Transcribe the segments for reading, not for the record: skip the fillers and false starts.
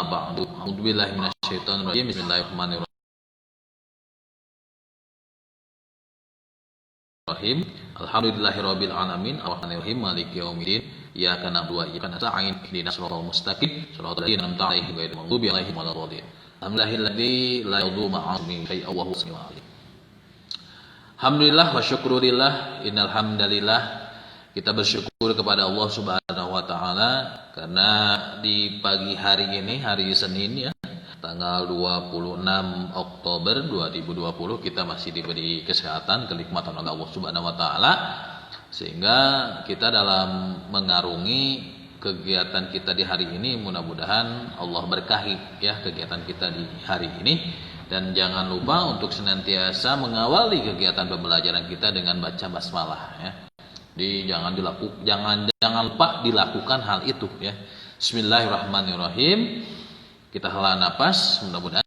ba'du. A'udzubillahi minasyaitonir rajim. Bismillahirrahmanirrahim. Alhamdulillahirabbil alamin. Arrahmanirrahim. Maliki yaumiddin. Iyyaka na'budu wa iyyaka nasta'in. Ihdinas siratal mustaqim. Shiratal ladzina an'amta 'alaihim ghairil maghdubi 'alaihim waladdallin. Alhamdulillahilladzi la yadurru ma'a ismihi syai'un wa huwas samiul 'alim. Alhamdulillah wa syukurillah. Innal hamdalillah. Kita bersyukur kepada Allah Subhanahu wa taala karena di pagi hari ini, hari Senin ya, tanggal 26 Oktober 2020 kita masih diberi kesehatan, kenikmatan oleh Allah Subhanahu wa taala sehingga kita dalam mengarungi kegiatan kita di hari ini, mudah-mudahan Allah berkahi ya kegiatan kita di hari ini. Dan jangan lupa untuk senantiasa mengawali kegiatan pembelajaran kita dengan baca basmalah ya. Jangan lupa dilakukan hal itu ya. Bismillahirrahmanirrahim. Kita hela nafas, mudah-mudahan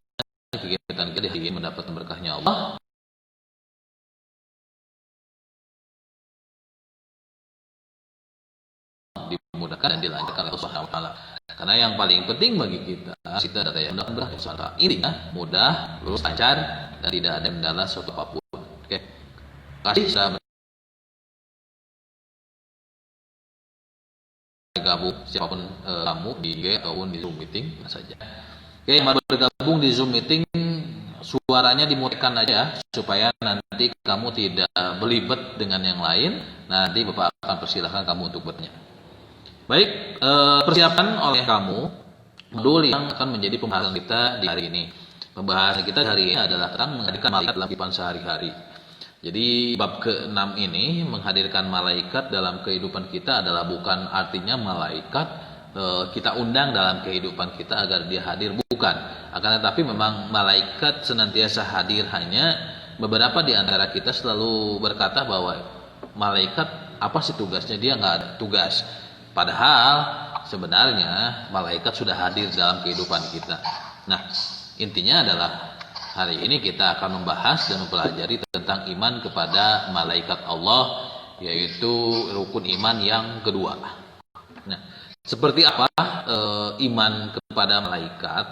kegiatan kita di hari ini mendapat berkahnya Allah. Dimudahkan dan dilancarkan oleh Allah Subhanahu wa taala. Karena yang paling penting bagi kita data yang mudah intinya mudah, lurus, lancar dan tidak ada kendala suatu apapun. Oke. Kasih saya bergabung siapapun kamu di IG ataupun di Zoom meeting saja. Oke, yang baru bergabung di Zoom meeting suaranya dimutikan aja supaya nanti kamu tidak belibet dengan yang lain. Nanti Bapak akan persilahkan kamu untuk bertanya. Baik, persiapan oleh kamu modul yang akan menjadi pembahasan kita di hari ini. Pembahasan kita hari ini adalah tentang menghadirkan malaikat dalam kehidupan sehari-hari. Jadi bab ke-6 ini menghadirkan malaikat dalam kehidupan kita adalah bukan artinya malaikat kita undang dalam kehidupan kita agar dia hadir, bukan. Akan tetapi memang malaikat senantiasa hadir, hanya beberapa di antara kita selalu berkata bahwa malaikat apa sih tugasnya, dia nggak ada tugas. Padahal sebenarnya malaikat sudah hadir dalam kehidupan kita. Nah, intinya adalah hari ini kita akan membahas dan mempelajari tentang iman kepada malaikat Allah, yaitu rukun iman yang kedua. Nah, seperti apa iman kepada malaikat?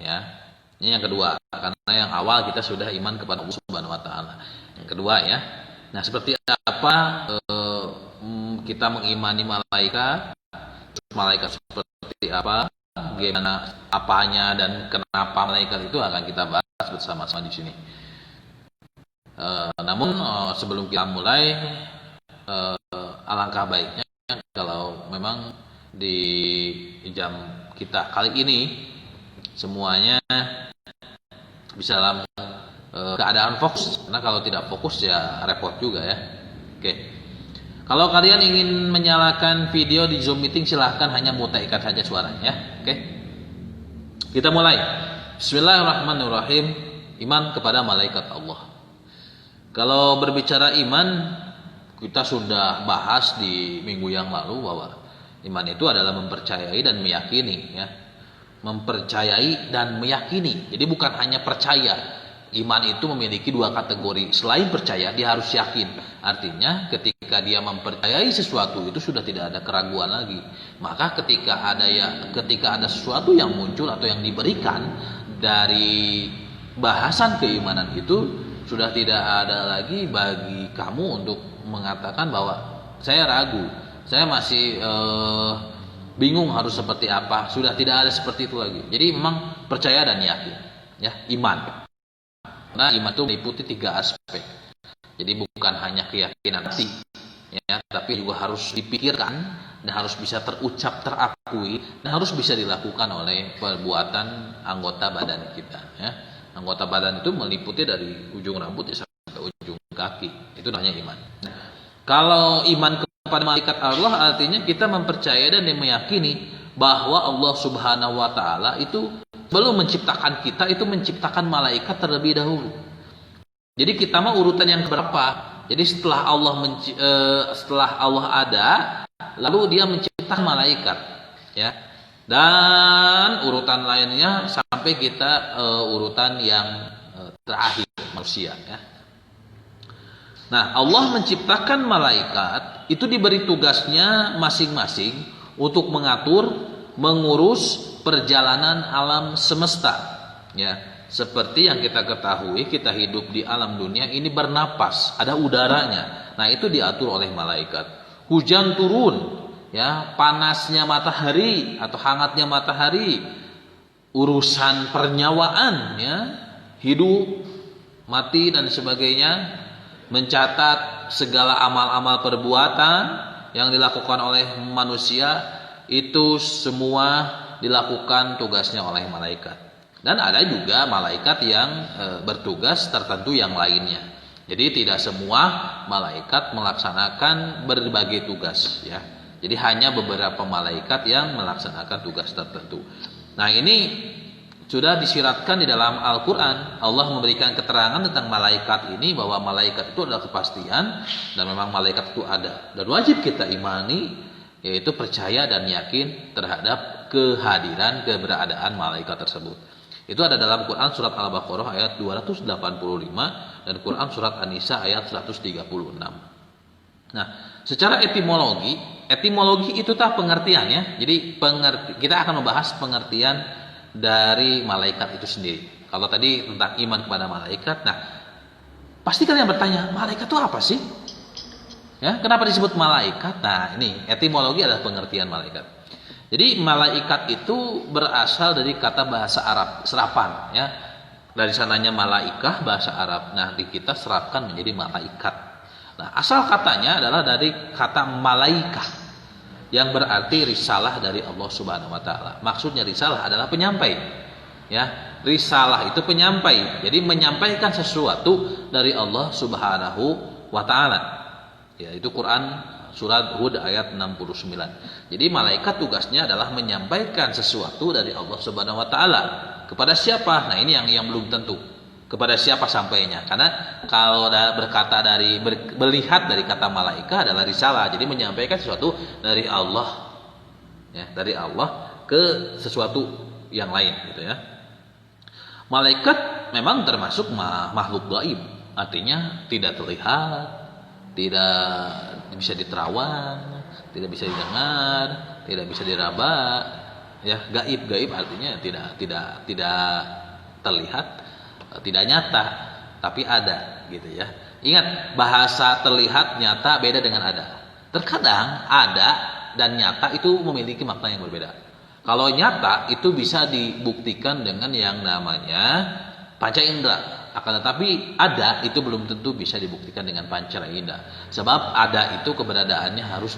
Ya, ini yang kedua. Karena yang awal kita sudah iman kepada Allah Subhanahu wa taala. Yang kedua ya. Nah, seperti apa kita mengimani malaikat? Malaikat seperti apa? Bagaimana apanya dan kenapa malaikat itu akan kita bahas bersama-sama di sini. Namun sebelum kita mulai, alangkah baiknya kalau memang di jam kita kali ini semuanya bisa dalam keadaan fokus. Karena kalau tidak fokus ya repot juga ya. Oke. Kalau kalian ingin menyalakan video di Zoom meeting, silahkan hanya mutikan saja suaranya. Oke. Kita mulai. Bismillahirrahmanirrahim. Iman kepada malaikat Allah. Kalau berbicara iman, kita sudah bahas di minggu yang lalu bahwa iman itu adalah mempercayai dan meyakini ya. Mempercayai dan meyakini. Jadi bukan hanya percaya. Iman itu memiliki dua kategori. Selain percaya, dia harus yakin. Artinya ketika dia mempercayai sesuatu itu sudah tidak ada keraguan lagi. Maka ketika ada sesuatu yang muncul atau yang diberikan dari bahasan keimanan itu, sudah tidak ada lagi bagi kamu untuk mengatakan bahwa saya ragu, saya masih bingung harus seperti apa. Sudah tidak ada seperti itu lagi. Jadi memang percaya dan yakin ya, iman. Nah, iman itu meliputi 3 aspek. Jadi bukan hanya keyakinan hati, ya, tapi juga harus dipikirkan dan harus bisa terucap, terakui, dan harus bisa dilakukan oleh perbuatan anggota badan kita. Ya. Anggota badan itu meliputi dari ujung rambut sampai ujung kaki. Itu namanya iman. Nah, kalau iman kepada malaikat Allah artinya kita mempercayai dan meyakini bahwa Allah Subhanahu wa taala itu belum menciptakan kita, itu menciptakan malaikat terlebih dahulu. Jadi kita mah urutan yang berapa? Jadi setelah Allah ada, lalu dia menciptakan malaikat, ya. Dan urutan lainnya sampai kita urutan yang terakhir manusia, ya. Nah, Allah menciptakan malaikat itu diberi tugasnya masing-masing untuk mengatur mengurus perjalanan alam semesta. Ya, seperti yang kita ketahui, kita hidup di alam dunia ini bernapas, ada udaranya. Nah, itu diatur oleh malaikat. Hujan turun, ya, panasnya matahari atau hangatnya matahari, urusan pernyawaan, ya, hidup, mati dan sebagainya, mencatat segala amal-amal perbuatan yang dilakukan oleh manusia, itu semua dilakukan tugasnya oleh malaikat. Dan ada juga malaikat yang bertugas tertentu yang lainnya. Jadi tidak semua malaikat melaksanakan berbagai tugas, ya. Jadi hanya beberapa malaikat yang melaksanakan tugas tertentu. Nah, ini sudah disiratkan di dalam Al-Quran. Allah memberikan keterangan tentang malaikat ini, bahwa malaikat itu adalah kepastian, dan memang malaikat itu ada. Dan wajib kita imani, yaitu percaya dan yakin terhadap kehadiran, keberadaan malaikat tersebut. Itu ada dalam Quran surat Al-Baqarah ayat 285 dan Quran surat An-Nisa ayat 136. Nah, secara etimologi itu tak pengertiannya. Jadi kita akan membahas pengertian dari malaikat itu sendiri. Kalau tadi tentang iman kepada malaikat, nah pasti kalian bertanya, malaikat itu apa sih? Ya, kenapa disebut malaikat? Nah, ini etimologi adalah pengertian malaikat. Jadi malaikat itu berasal dari kata bahasa Arab, serapan, ya. Dari sananya malaikah, bahasa Arab. Nah, di kita serapkan menjadi malaikat. Nah, asal katanya adalah dari kata malaikah, yang berarti risalah dari Allah Subhanahu wa taala. Maksudnya risalah adalah penyampai. Ya, risalah itu penyampai. Jadi menyampaikan sesuatu dari Allah Subhanahu wa taala. Ya, itu Quran surat Hud ayat 69. Jadi malaikat tugasnya adalah menyampaikan sesuatu dari Allah Subhanahu wa taala. Kepada siapa? Nah, ini yang belum tentu. Kepada siapa sampainya? Karena kalau berkata melihat dari kata malaikat adalah risalah. Jadi menyampaikan sesuatu dari Allah, ya, dari Allah ke sesuatu yang lain, gitu ya. Malaikat memang termasuk makhluk gaib, artinya tidak terlihat, tidak bisa diterawang, tidak bisa didengar, tidak bisa diraba, ya. Gaib artinya tidak terlihat, tidak nyata, tapi ada, gitu ya. Ingat, bahasa terlihat nyata beda dengan ada. Terkadang ada dan nyata itu memiliki makna yang berbeda. Kalau nyata itu bisa dibuktikan dengan yang namanya panca indera. Akan tetapi ada itu belum tentu bisa dibuktikan dengan panca indera. Sebab ada itu keberadaannya harus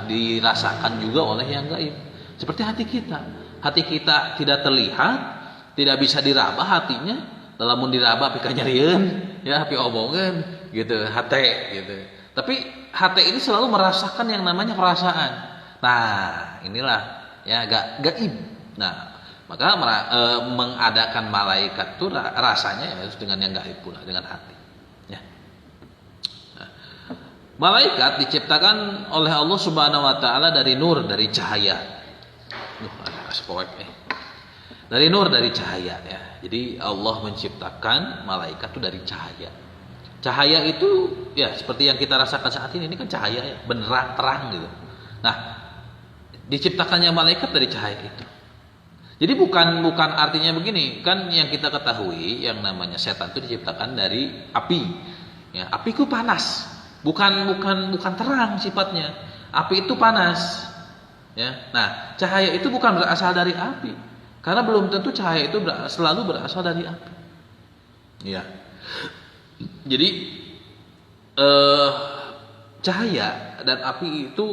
dirasakan juga oleh yang gaib. Seperti hati kita. Hati kita tidak terlihat, tidak bisa diraba hatinya. Lamun diraba pika nyarieun, ya, pi omongan gitu, hati gitu. Tapi hati ini selalu merasakan yang namanya perasaan. Nah, inilah ya gaib. Nah, maka mengadakan malaikat itu rasanya ya dengan yang gaib pula, dengan hati. Ya. Nah, malaikat diciptakan oleh Allah Subhanahu wa taala dari nur, dari cahaya. Dari nur, dari cahaya, ya. Jadi Allah menciptakan malaikat itu dari cahaya. Cahaya itu ya seperti yang kita rasakan saat ini kan cahaya, ya, beneran terang gitu. Nah, diciptakannya malaikat dari cahaya itu. Jadi bukan artinya begini, kan yang kita ketahui yang namanya setan itu diciptakan dari api. Ya, api itu panas. Bukan terang sifatnya. Api itu panas. Ya. Nah, cahaya itu bukan berasal dari api. Karena belum tentu cahaya itu selalu berasal dari api. Ya. Jadi cahaya dan api itu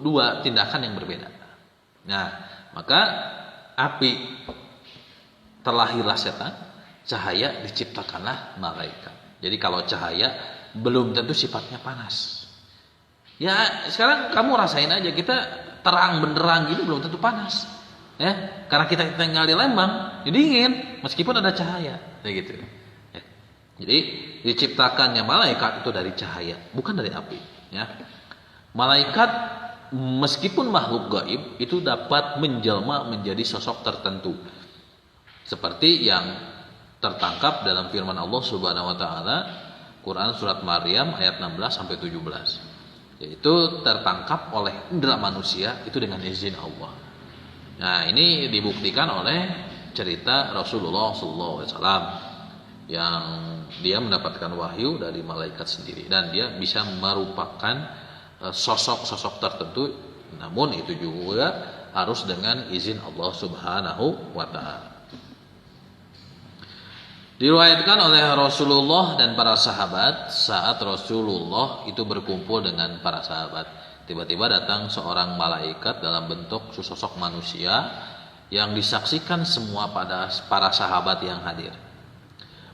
dua tindakan yang berbeda. Nah, maka api terlahirlah setan, cahaya diciptakanlah malaikat. Jadi kalau cahaya belum tentu sifatnya panas. Ya, sekarang kamu rasain aja, kita terang benderang gitu belum tentu panas. Ya, karena kita tinggal di Lembang, jadi dingin meskipun ada cahaya, kayak gitu. Ya. Jadi diciptakannya malaikat itu dari cahaya, bukan dari api. Ya. Malaikat meskipun makhluk gaib itu dapat menjelma menjadi sosok tertentu, seperti yang tertangkap dalam firman Allah Subhanahu Wa Taala, Quran surat Maryam ayat 16 sampai 17, yaitu tertangkap oleh indera manusia itu dengan izin Allah. Nah, ini dibuktikan oleh cerita Rasulullah SAW yang dia mendapatkan wahyu dari malaikat sendiri dan dia bisa merupakan sosok-sosok tertentu, namun itu juga harus dengan izin Allah Subhanahu wa taala. Diriwayatkan oleh Rasulullah dan para sahabat, saat Rasulullah itu berkumpul dengan para sahabat, tiba-tiba datang seorang malaikat dalam bentuk sesosok manusia yang disaksikan semua pada para sahabat yang hadir.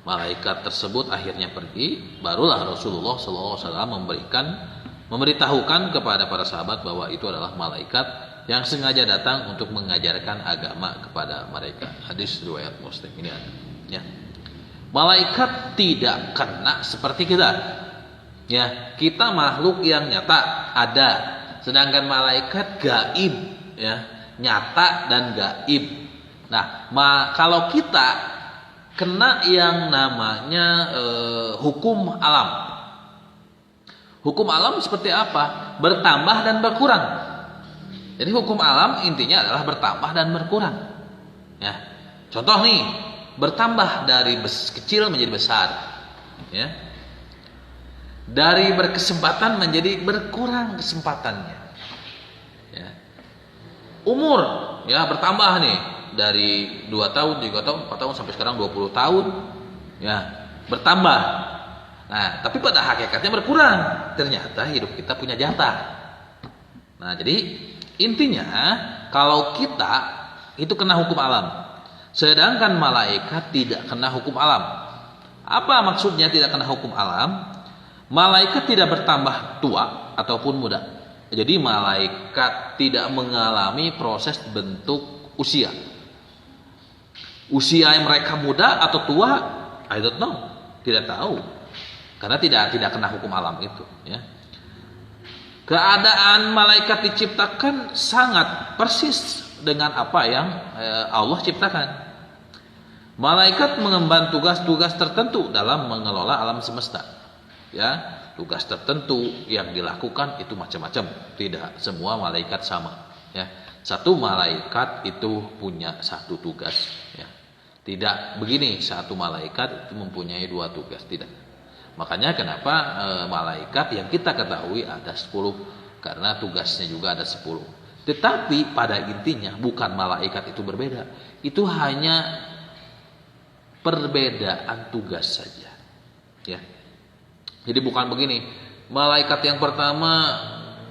Malaikat tersebut akhirnya pergi, barulah Rasulullah SAW memberitahukan kepada para sahabat bahwa itu adalah malaikat yang sengaja datang untuk mengajarkan agama kepada mereka. Hadis riwayat Muslim ini ada. Ya. Malaikat tidak kena seperti kita. Ya, kita makhluk yang nyata ada, sedangkan malaikat gaib, ya, nyata dan gaib. Nah, kalau kita kena yang namanya hukum alam. Hukum alam seperti apa? Bertambah dan berkurang. Jadi hukum alam intinya adalah bertambah dan berkurang. Ya, contoh nih. Bertambah dari kecil menjadi besar, ya. Dari berkesempatan menjadi berkurang kesempatannya, ya. Umur, ya, bertambah nih dari 2 tahun, 3 tahun, 4 tahun sampai sekarang 20 tahun, ya, bertambah. Nah, tapi pada hakikatnya berkurang. Ternyata hidup kita punya jatah. Nah, jadi intinya kalau kita itu kena hukum alam, sedangkan malaikat tidak kena hukum alam. Apa maksudnya tidak kena hukum alam? Malaikat tidak bertambah tua ataupun muda. Jadi malaikat tidak mengalami proses bentuk usia. Usia yang mereka muda atau tua, I don't know, tidak tahu. Karena tidak kena hukum alam itu, ya. Keadaan malaikat diciptakan sangat persis dengan apa yang Allah ciptakan. Malaikat mengemban tugas-tugas tertentu dalam mengelola alam semesta. Ya, tugas tertentu yang dilakukan itu macam-macam. Tidak semua malaikat sama. Ya, satu malaikat itu punya satu tugas. Ya, tidak begini satu malaikat itu mempunyai 2 tugas. Tidak. Makanya kenapa malaikat yang kita ketahui ada 10 karena tugasnya juga ada 10. Tetapi pada intinya bukan malaikat itu berbeda. Itu hanya perbedaan tugas saja. Ya. Jadi bukan begini. Malaikat yang pertama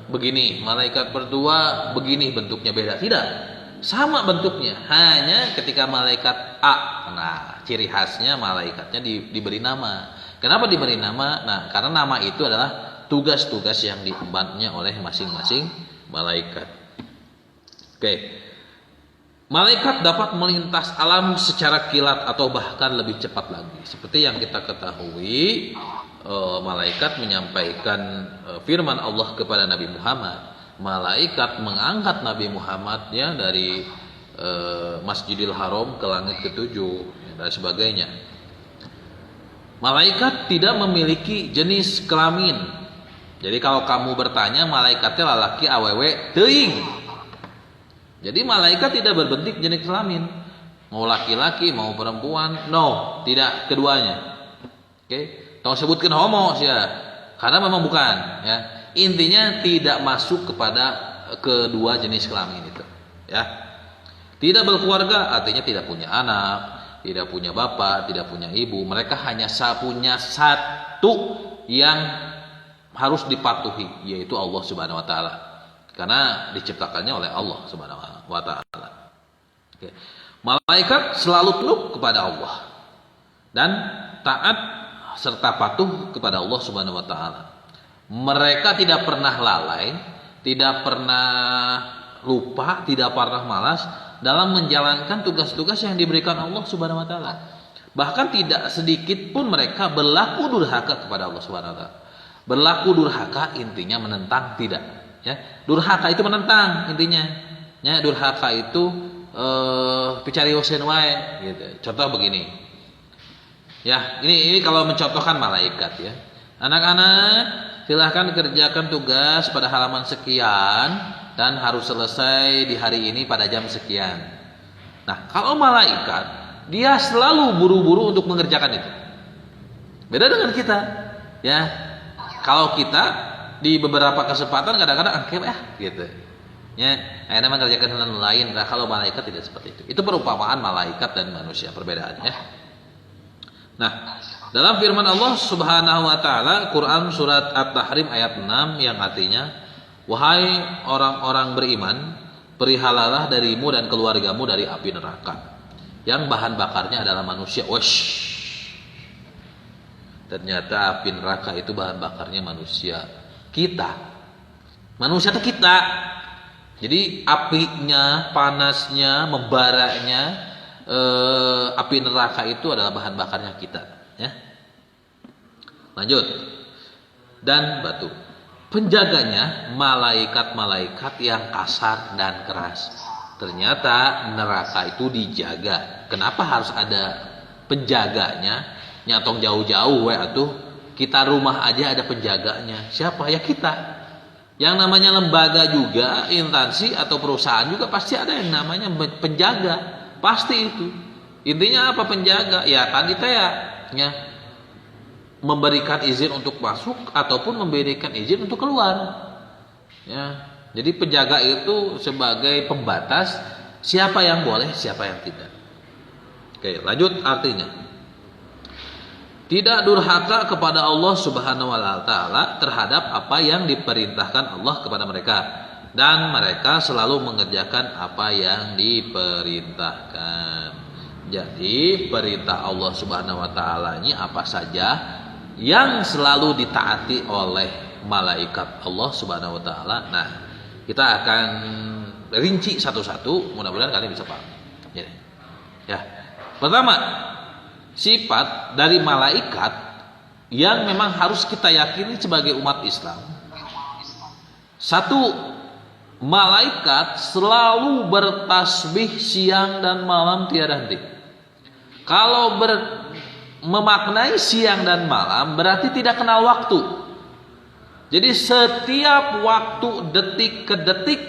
begini, malaikat kedua begini, bentuknya beda. Tidak. Sama bentuknya. Hanya ketika malaikat A, nah ciri khasnya malaikatnya diberi nama. Kenapa diberi nama? Nah, karena nama itu adalah tugas-tugas yang diembannya oleh masing-masing malaikat. Oke. Malaikat dapat melintas alam secara kilat atau bahkan lebih cepat lagi. Seperti yang kita ketahui, malaikat menyampaikan firman Allah kepada Nabi Muhammad. Malaikat mengangkat Nabi Muhammad ya dari Masjidil Haram ke langit ke-7 dan sebagainya. Malaikat tidak memiliki jenis kelamin. Jadi kalau kamu bertanya malaikatnya lalaki awewe teuing. Jadi malaikat tidak berbentuk jenis kelamin. Mau laki-laki, mau perempuan, no, tidak keduanya. Oke, tolong sebutkan homo sih ya. Karena memang bukan ya. Intinya tidak masuk kepada kedua jenis kelamin itu, ya. Tidak berkeluarga artinya tidak punya anak, tidak punya bapak, tidak punya ibu. Mereka hanya punya satu yang harus dipatuhi, yaitu Allah Subhanahu wa taala. Karena diciptakannya oleh Allah Subhanahu wa taala. Oke. Malaikat selalu tunduk kepada Allah dan taat serta patuh kepada Allah Subhanahu wa taala. Mereka tidak pernah lalai, tidak pernah lupa, tidak pernah malas dalam menjalankan tugas-tugas yang diberikan Allah Subhanahu wa taala. Bahkan tidak sedikit pun mereka berlaku durhaka kepada Allah Subhanahu wa taala. Berlaku durhaka intinya menentang, tidak, ya. Durhaka itu menentang intinya. Ya, durhaka itu picari usen wae gitu. Contoh begini. Ya, ini kalau mencontohkan malaikat ya. Anak-anak silahkan kerjakan tugas pada halaman sekian dan harus selesai di hari ini pada jam sekian. Nah, kalau malaikat dia selalu buru-buru untuk mengerjakan itu. Beda dengan kita, ya. Kalau kita di beberapa kesempatan kadang-kadang gitu. Ya, akhirnya mengerjakan hal lain. Nah, kalau malaikat tidak seperti itu. Itu perumpamaan malaikat dan manusia, perbedaannya. Nah, dalam firman Allah Subhanahu wa taala, Quran surat At-Tahrim ayat 6 yang artinya, "Wahai orang-orang beriman, perihalalah darimu dan keluargamu dari api neraka yang bahan bakarnya adalah manusia." Wesh. Ternyata api neraka itu bahan bakarnya manusia. Kita. Manusia itu kita. Jadi apinya, panasnya, membaranya api neraka itu adalah bahan bakarnya kita, ya. Lanjut. Dan batu. Penjaganya malaikat-malaikat yang kasar dan keras. Ternyata neraka itu dijaga. Kenapa harus ada penjaganya? Nyatong jauh-jauh atuh. Kita rumah aja ada penjaganya. Siapa? Ya kita. Yang namanya lembaga juga, instansi atau perusahaan juga pasti ada yang namanya penjaga. Pasti itu. Intinya apa penjaga? Ya tadi ya, memberikan izin untuk masuk ataupun memberikan izin untuk keluar. Ya. Jadi penjaga itu sebagai pembatas siapa yang boleh, siapa yang tidak. Oke, lanjut artinya. Tidak durhaka kepada Allah Subhanahu wa taala terhadap apa yang diperintahkan Allah kepada mereka, dan mereka selalu mengerjakan apa yang diperintahkan. Jadi perintah Allah Subhanahu wa taala ini apa saja yang selalu ditaati oleh malaikat Allah Subhanahu wa taala. Nah, kita akan rinci satu-satu, mudah-mudahan kalian bisa paham. Ya. Pertama, sifat dari malaikat yang memang harus kita yakini sebagai umat Islam. Satu, malaikat selalu bertasbih siang dan malam tiada henti. Kalau memaknai siang dan malam berarti tidak kenal waktu. Jadi setiap waktu, detik ke detik,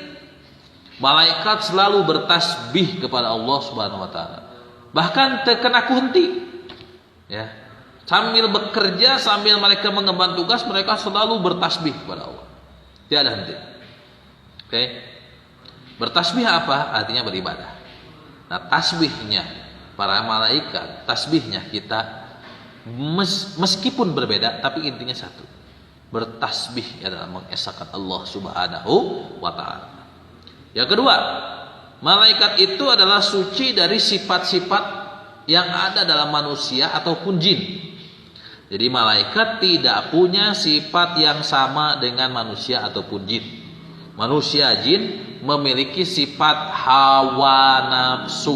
malaikat selalu bertasbih kepada Allah Subhanahu wa taala. Bahkan terkena henti. Ya, sambil bekerja, sambil mereka mengemban tugas, mereka selalu bertasbih kepada Allah. Tiada henti. Oke. Bertasbih apa? Artinya beribadah. Nah, tasbihnya para malaikat, tasbihnya kita meskipun berbeda tapi intinya satu. Bertasbih adalah mengesahkan Allah Subhanahu wa taala. Yang kedua, malaikat itu adalah suci dari sifat-sifat yang ada dalam manusia ataupun jin. Jadi malaikat tidak punya sifat yang sama dengan manusia ataupun jin. Manusia jin memiliki sifat hawa nafsu.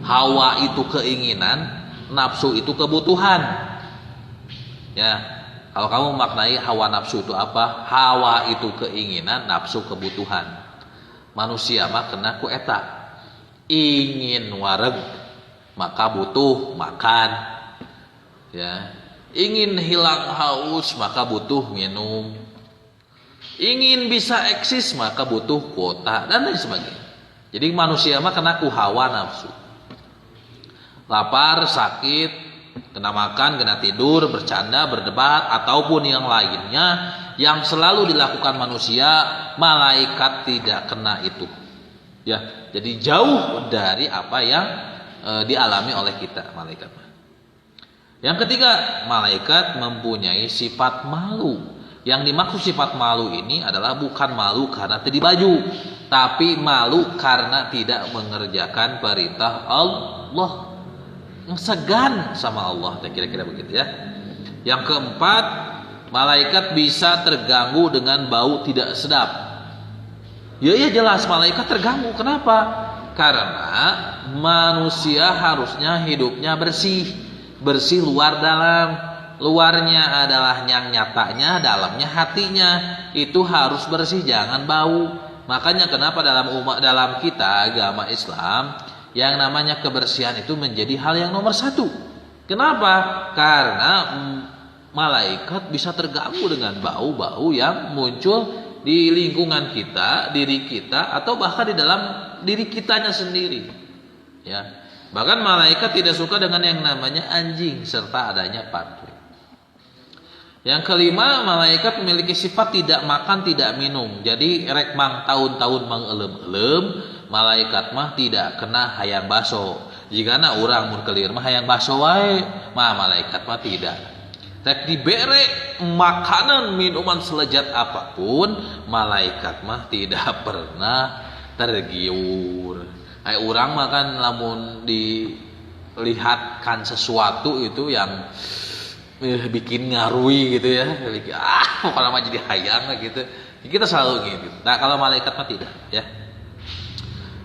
Hawa itu keinginan, nafsu itu kebutuhan. Ya, kalau kamu maknai hawa nafsu itu apa? Hawa itu keinginan, nafsu kebutuhan. Manusia mah kena ku eta. Ingin wareg maka butuh makan, ya. Ingin hilang haus maka butuh minum. Ingin bisa eksis maka butuh kuota dan lain sebagainya. Jadi manusia mah kena ku hawa nafsu. Lapar, sakit, kena makan, kena tidur, bercanda, berdebat ataupun yang lainnya yang selalu dilakukan manusia, malaikat tidak kena itu. Ya, jadi jauh dari apa yang dialami oleh kita malaikat. Yang ketiga, malaikat mempunyai sifat malu. Yang dimaksud sifat malu ini adalah bukan malu karena tidak baju, tapi malu karena tidak mengerjakan perintah Allah. Yang segan sama Allah, kira-kira begitu ya. Yang keempat, malaikat bisa terganggu dengan bau tidak sedap. Ya jelas malaikat terganggu. Kenapa? Karena manusia harusnya hidupnya bersih. Bersih luar dalam. Luarnya adalah yang nyatanya, dalamnya hatinya. Itu harus bersih, jangan bau. Makanya kenapa dalam kita agama Islam yang namanya kebersihan itu menjadi hal yang nomor satu. Kenapa? Karena malaikat bisa terganggu dengan bau-bau yang muncul di lingkungan kita, diri kita, atau bahkan di dalam diri kitanya sendiri. Ya, bahkan malaikat tidak suka dengan yang namanya anjing serta adanya patung. Yang kelima, malaikat memiliki sifat tidak makan, tidak minum. Jadi rek mang tahun-tahun mangelem-elem, malaikat mah tidak kena hayang baso. Jigana urang mun kelir mah hayang baso wae, mah malaikat mah tidak. Rek dibere makanan minuman selezat apapun, malaikat mah tidak pernah tergiur. Ai urang mah kan lamun dilihatkan sesuatu itu yang bikin ngarui gitu ya, kalau mah jadi hayang gitu. Kita selalu gitu. Nah, kalau malaikat mah tidak, ya.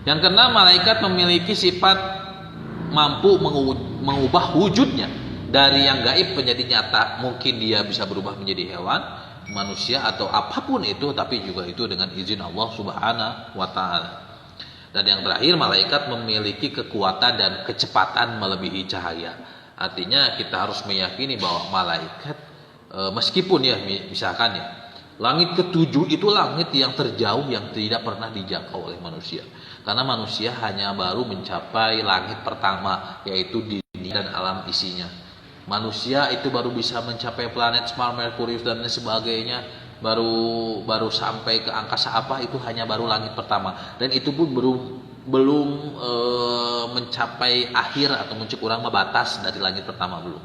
Yang keenam, malaikat memiliki sifat mampu mengubah wujudnya dari yang gaib menjadi nyata. Mungkin dia bisa berubah menjadi hewan, manusia atau apapun itu, tapi juga itu dengan izin Allah Subhanahu wa taala. Dan yang terakhir, malaikat memiliki kekuatan dan kecepatan melebihi cahaya. Artinya kita harus meyakini bahwa malaikat meskipun ya misalkan ya langit ketujuh itu langit yang terjauh yang tidak pernah dijangkau oleh manusia. Karena manusia hanya baru mencapai langit pertama, yaitu dunia dan alam isinya. Manusia itu baru bisa mencapai planet Mars, Merkurius dan lain sebagainya, baru sampai ke angkasa apa, itu hanya baru langit pertama, dan itu pun belum mencapai akhir atau muncul kurang batas dari langit pertama belum.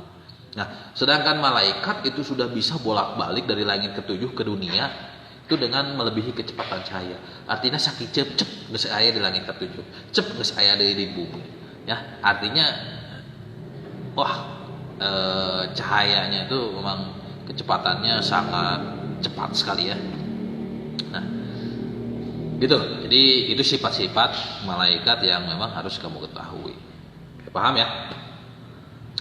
Nah, sedangkan malaikat itu sudah bisa bolak-balik dari langit ketujuh ke dunia itu dengan melebihi kecepatan cahaya. Artinya sakit cep geus aya di langit ketujuh, cep geus aya di bumi. Ya, artinya cahayanya itu memang kecepatannya sangat cepat sekali ya. Nah, gitu. Jadi itu sifat-sifat malaikat yang memang harus kamu ketahui. Paham ya?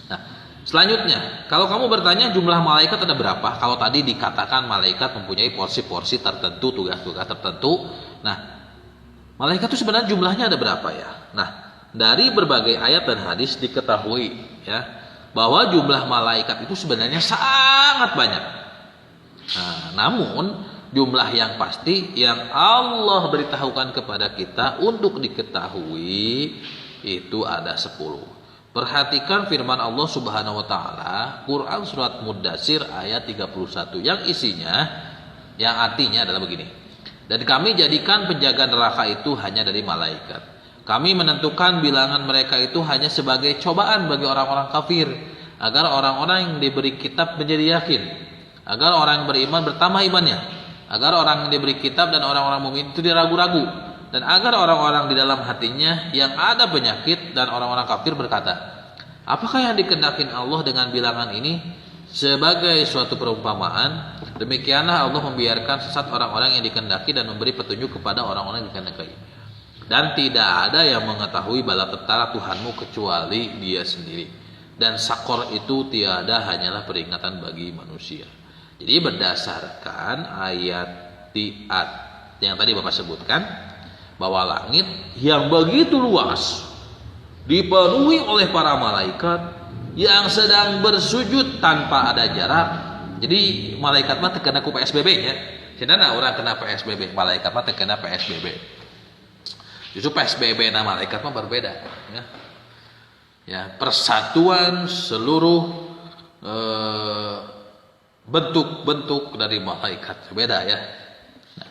Nah, selanjutnya, kalau kamu bertanya jumlah malaikat ada berapa? Kalau tadi dikatakan malaikat mempunyai porsi-porsi tertentu, tugas-tugas tertentu. Nah, malaikat itu sebenarnya jumlahnya ada berapa ya? Nah, dari berbagai ayat dan hadis diketahui ya bahwa jumlah malaikat itu sebenarnya sangat banyak. Nah, namun jumlah yang pasti yang Allah beritahukan kepada kita untuk diketahui itu ada 10. Perhatikan firman Allah Subhanahu wa taala, Quran surat Mudatsir ayat 31 yang isinya, yang artinya adalah begini. Dan kami jadikan penjaga neraka itu hanya dari malaikat. Kami menentukan bilangan mereka itu hanya sebagai cobaan bagi orang-orang kafir, agar orang-orang yang diberi kitab menjadi yakin, agar orang yang beriman bertambah imannya, agar orang yang diberi kitab dan orang-orang mukmin itu diragu-ragu, dan agar orang-orang di dalam hatinya yang ada penyakit dan orang-orang kafir berkata, apakah yang dikehendaki Allah dengan bilangan ini? Sebagai suatu perumpamaan, demikianlah Allah membiarkan sesat orang-orang yang dikehendaki dan memberi petunjuk kepada orang-orang yang dikehendaki. Dan tidak ada yang mengetahui bala tentara Tuhanmu kecuali Dia sendiri. Dan sakor itu tiada hanyalah peringatan bagi manusia. Jadi berdasarkan ayat yang tadi Bapak sebutkan, bahwa langit yang begitu luas dipenuhi oleh para malaikat yang sedang bersujud tanpa ada jarak. Jadi malaikat mah terkena ku PSBB ya. Cenah orang kena PSBB, malaikat mah terkena PSBB. Justru PSBB nama malaikat mah berbeda ya. Ya, persatuan seluruh bentuk-bentuk dari malaikat beda ya. Nah,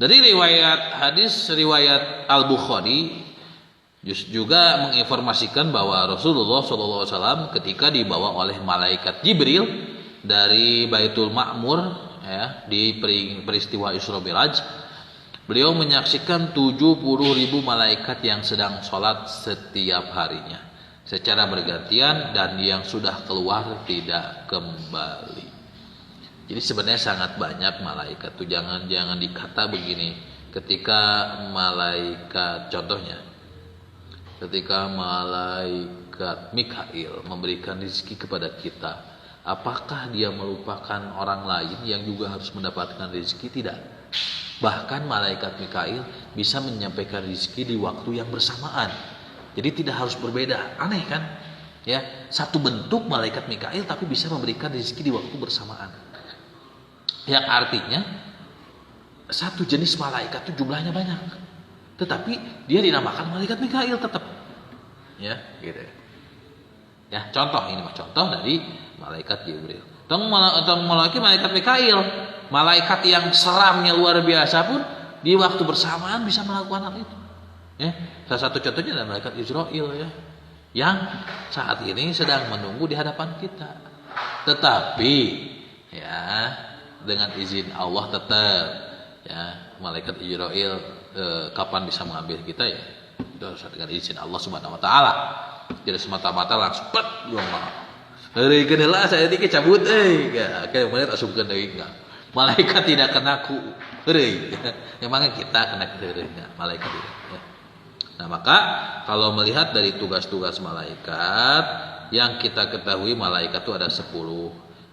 dari riwayat hadis riwayat Al-Bukhari juga menginformasikan bahwa Rasulullah SAW ketika dibawa oleh malaikat Jibril dari Baitul Ma'mur ya, di peristiwa Isra Miraj, beliau menyaksikan 70.000 malaikat yang sedang sholat setiap harinya secara bergantian, dan yang sudah keluar tidak kembali. Jadi sebenarnya sangat banyak malaikat tuh. Jangan dikata begini, ketika malaikat, contohnya ketika malaikat Mikail memberikan rezeki kepada kita, apakah dia melupakan orang lain yang juga harus mendapatkan rezeki? Tidak. Bahkan malaikat Mikail bisa menyampaikan rezeki di waktu yang bersamaan. Jadi tidak harus berbeda. Aneh kan? Ya, satu bentuk malaikat Mikail tapi bisa memberikan rezeki di waktu bersamaan. Yang artinya satu jenis malaikat itu jumlahnya banyak, tetapi dia dinamakan malaikat Mikail tetap, ya, gitu. Ya, contoh ini mah contoh dari malaikat Jibril. Tong malaikat Mikail, malaikat yang seramnya luar biasa pun di waktu bersamaan bisa melakukan hal itu. Ya, salah satu contohnya adalah malaikat Israil, ya, yang saat ini sedang menunggu di hadapan kita. Tetapi ya dengan izin Allah tetap, ya, malaikat Israil kapan bisa mengambil kita, ya itu harus dengan izin Allah Subhanahu wa taala. Tidak semata-mata langsung pet dari kendala saya ini cabut kayak kemudian asumkan deui enggak. Malaikat tidak kena ku heureuy. Memangnya kita kena heureuy enggak? Malaikat tidak, ya. Nah, maka kalau melihat dari tugas-tugas malaikat yang kita ketahui, malaikat itu ada 10.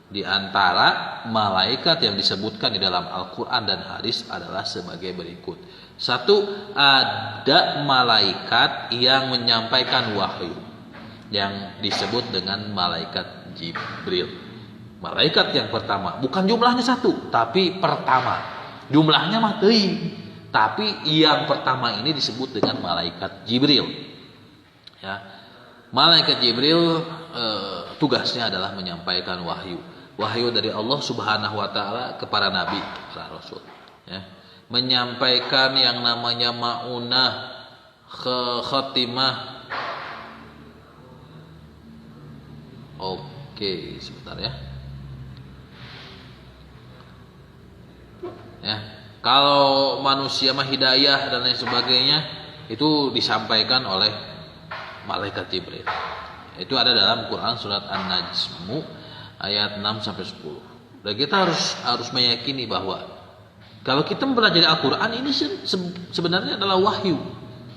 Di antara malaikat yang disebutkan di dalam Al-Qur'an dan hadis adalah sebagai berikut. 1, ada malaikat yang menyampaikan wahyu yang disebut dengan malaikat Jibril. Malaikat yang pertama, bukan jumlahnya 1, tapi pertama. Jumlahnya mah teuing, tapi yang pertama ini disebut dengan malaikat Jibril. Ya. Malaikat Jibril tugasnya adalah menyampaikan wahyu. Wahyu dari Allah Subhanahu wa taala kepada nabi, para rasul, ya. Menyampaikan yang namanya maunah, khatimah. Oke, sebentar ya. Ya, kalau manusia mah hidayah dan lain sebagainya itu disampaikan oleh malaikat Jibril. Itu ada dalam Quran surat An-Najm ayat 6 sampai 10. Dan kita harus meyakini bahwa kalau kita mempelajari Al-Qur'an ini sebenarnya adalah wahyu,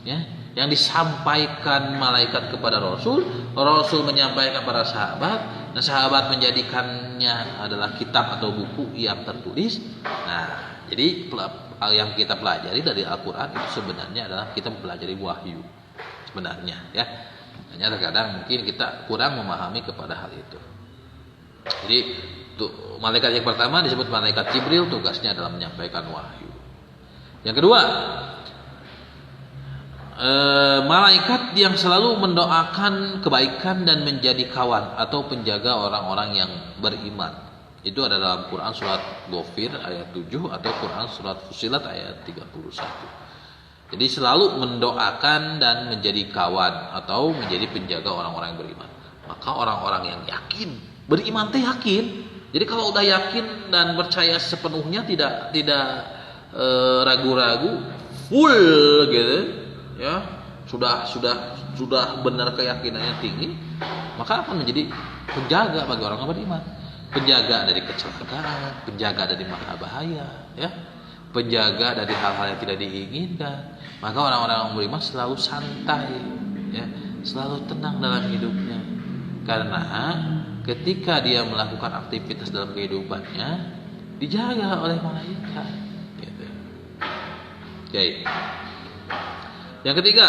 ya, yang disampaikan malaikat kepada Rasul, Rasul menyampaikan kepada sahabat, dan sahabat menjadikannya adalah kitab atau buku yang tertulis. Nah, jadi yang kita pelajari dari Al-Qur'an itu sebenarnya adalah kita mempelajari wahyu sebenarnya, ya. Hanya terkadang mungkin kita kurang memahami kepada hal itu. Jadi malaikat yang pertama disebut malaikat Jibril, tugasnya adalah menyampaikan wahyu. Yang kedua, malaikat yang selalu mendoakan kebaikan dan menjadi kawan atau penjaga orang-orang yang beriman. Itu ada dalam Quran surat Ghafir ayat 7 atau Quran surat Fussilat ayat 31. Jadi selalu mendoakan dan menjadi kawan atau menjadi penjaga orang-orang yang beriman. Maka orang-orang yang yakin, beriman teh yakin. Jadi kalau udah yakin dan percaya sepenuhnya, tidak ragu-ragu, full gitu, ya, sudah benar keyakinannya tinggi, maka akan menjadi penjaga bagi orang yang beriman. Penjaga dari kecelakaan, penjaga dari mara bahaya, ya, penjaga dari hal-hal yang tidak diinginkan. Maka orang-orang yang beriman selalu santai, ya, selalu tenang dalam hidupnya. Karena ketika dia melakukan aktivitas dalam kehidupannya dijaga oleh malaikat, gitu. Oke. Yang ketiga,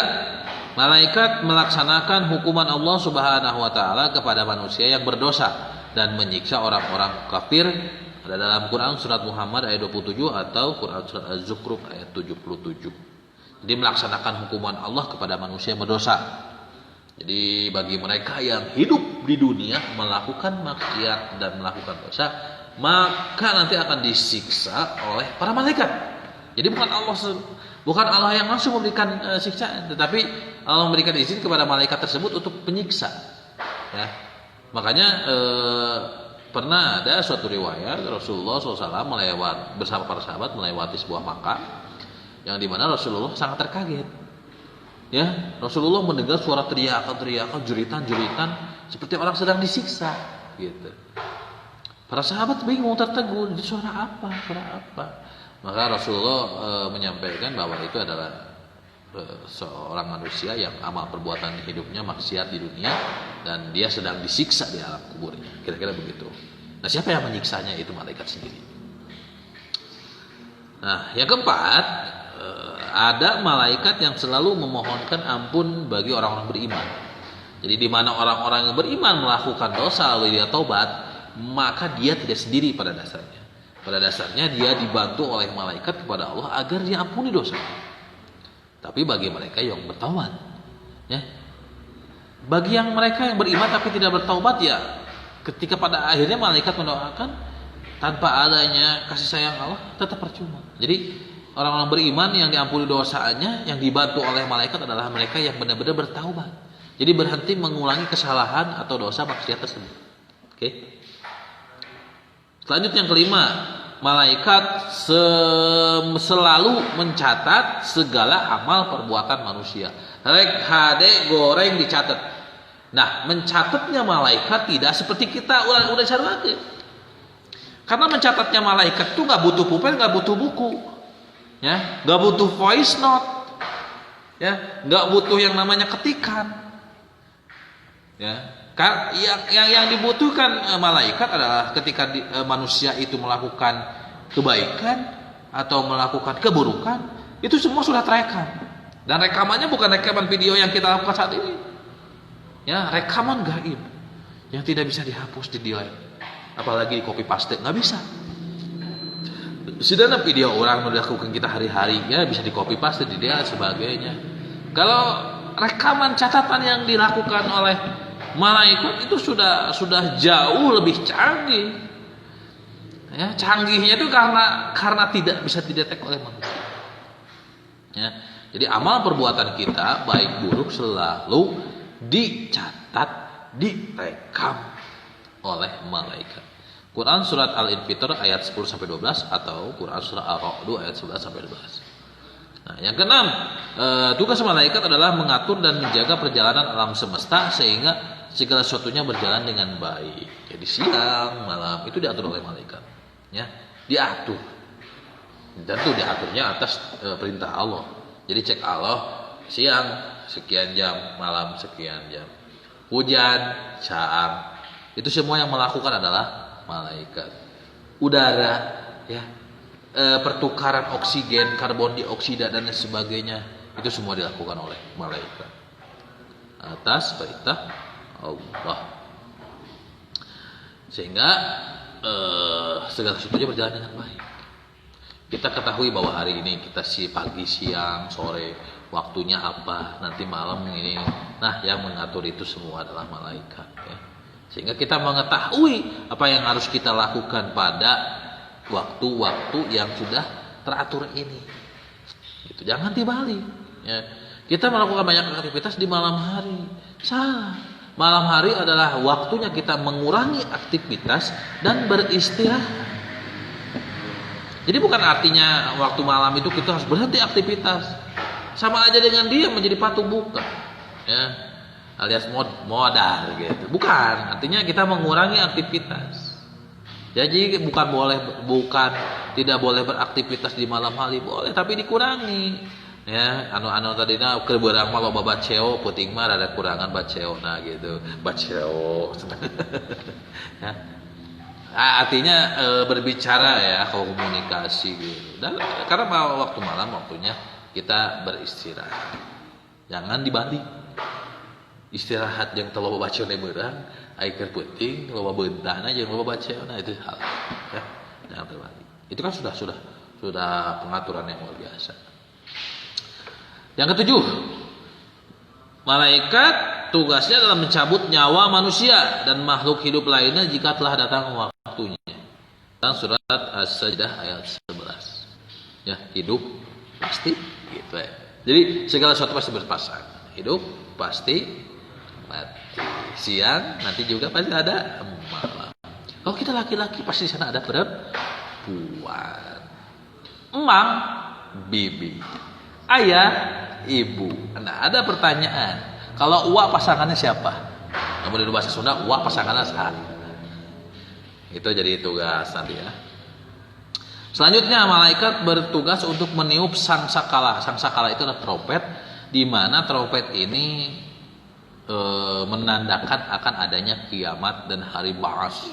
malaikat melaksanakan hukuman Allah Subhanahu wa taala kepada manusia yang berdosa dan menyiksa orang-orang kafir. Ada dalam Quran surat Muhammad ayat 27 atau Quran surat Az-Zukhruf ayat 77. Jadi melaksanakan hukuman Allah kepada manusia yang berdosa. Jadi bagi mereka yang hidup di dunia melakukan maksiat dan melakukan dosa, maka nanti akan disiksa oleh para malaikat. Jadi bukan Allah yang langsung memberikan siksaan, tetapi Allah memberikan izin kepada malaikat tersebut untuk penyiksa. Ya. Makanya pernah ada suatu riwayat Rasulullah SAW bersama para sahabat melewati sebuah makam yang dimana Rasulullah sangat terkaget. Ya, Rasulullah mendengar suara teriakan, jeritan seperti orang sedang disiksa, gitu. Para sahabat bingung, tertegun, itu suara apa? Maka Rasulullah menyampaikan bahwa itu adalah seorang manusia yang amal perbuatan hidupnya maksiat di dunia dan dia sedang disiksa di alam kuburnya. Kira-kira begitu. Nah, siapa yang menyiksanya? Itu malaikat sendiri. Nah, yang keempat, ada malaikat yang selalu memohonkan ampun bagi orang-orang beriman. Jadi di mana orang-orang yang beriman melakukan dosa lalu dia taubat, maka dia tidak sendiri pada dasarnya. Pada dasarnya dia dibantu oleh malaikat kepada Allah agar diampuni dosa. Tapi bagi mereka yang bertaubat, ya, bagi yang mereka yang beriman tapi tidak bertaubat, ya, ketika pada akhirnya malaikat mendoakan, tanpa adanya kasih sayang Allah tetap percuma. Jadi orang-orang beriman yang diampuni dosanya, yang dibantu oleh malaikat adalah mereka yang benar-benar bertaubat. Jadi berhenti mengulangi kesalahan atau dosa maksiat tersebut. Oke. Selanjutnya yang kelima, malaikat selalu mencatat segala amal perbuatan manusia. Rek hade goreng dicatat. Nah, mencatatnya malaikat tidak seperti kita udah sarwake. Karena mencatatnya malaikat itu nggak butuh pulpen, nggak butuh buku, ya, nggak butuh voice note, ya, nggak butuh yang namanya ketikan, ya. Yang dibutuhkan malaikat adalah ketika manusia itu melakukan kebaikan atau melakukan keburukan, itu semua sudah terekam. Dan rekamannya bukan rekaman video yang kita lakukan saat ini, ya, rekaman gaib yang tidak bisa dihapus, di delete, apalagi copy paste, nggak bisa. Sedangkan video orang yang dilakukan kita hari-hari, ya, bisa di copy paste, di delete sebagainya. Kalau rekaman catatan yang dilakukan oleh malaikat itu sudah jauh lebih canggih, ya, canggihnya itu karena tidak bisa didetek oleh manusia, ya. Jadi amal perbuatan kita baik buruk selalu dicatat, direkam oleh malaikat. Quran surat Al-Infitor ayat 10-12 atau Quran surat Al-Ra'd ayat 11-12. Nah, yang keenam, tugas malaikat adalah mengatur dan menjaga perjalanan alam semesta sehingga segala sesuatunya berjalan dengan baik. Jadi siang, malam itu diatur oleh malaikat, ya, diatur. Dan itu diaturnya atas perintah Allah. Jadi cek Allah, siang sekian jam, malam sekian jam. Hujan, caang, itu semua yang melakukan adalah malaikat. Udara, ya, pertukaran oksigen, karbon dioksida dan sebagainya, itu semua dilakukan oleh malaikat atas perintah Allah. Sehingga segala sesuatunya berjalan dengan baik. Kita ketahui bahwa hari ini kita pagi, siang, sore, waktunya apa, nanti malam ini. Nah, yang mengatur itu semua adalah malaikat, ya. Sehingga kita mengetahui apa yang harus kita lakukan pada waktu-waktu yang sudah teratur ini. Itu jangan dibalik, ya. Kita melakukan banyak aktivitas di malam hari. Salah. Malam hari adalah waktunya kita mengurangi aktivitas dan beristirahat. Jadi bukan artinya waktu malam itu kita harus berhenti aktivitas. Sama aja dengan dia menjadi patung buka, ya, alias modal gitu. Bukan, artinya kita mengurangi aktivitas. Jadi bukan tidak boleh beraktivitas di malam hari, boleh, tapi dikurangi. Ya, anu tadina keur beurang mah loba baceo, peuting mah rada kurangan baceona gitu. Baceo. Ya. Artinya berbicara, ya, komunikasi gitu. Dan karena waktu malam waktunya kita beristirahat. Jangan dibalik. Istirahat yang teu loba baceona beurang, aya keur peuting, loba beuntana jeung loba baceona, itu hal, ya. Jangan terbalik. Itu kan sudah pengaturan yang luar biasa. Yang ketujuh, malaikat tugasnya adalah mencabut nyawa manusia dan makhluk hidup lainnya jika telah datang waktunya. Dan surat As-Sajdah ayat 11. Ya, hidup pasti gitu, ya. Jadi segala sesuatu pasti berpasang. Hidup pasti mati. Siang nanti juga pasti ada malam. Kalau kita laki-laki pasti di sana ada perempuan. Emang, bibi, ayah, ibu. Nah, ada pertanyaan. Kalau uak pasangannya siapa? Namun di bahasa Sunda, uak pasangannya siapa? Itu jadi tugas nanti, ya. Selanjutnya malaikat bertugas untuk meniup sangsakala. Sangsakala itu adalah trompet, di mana trompet ini menandakan akan adanya kiamat dan hari ba'ats.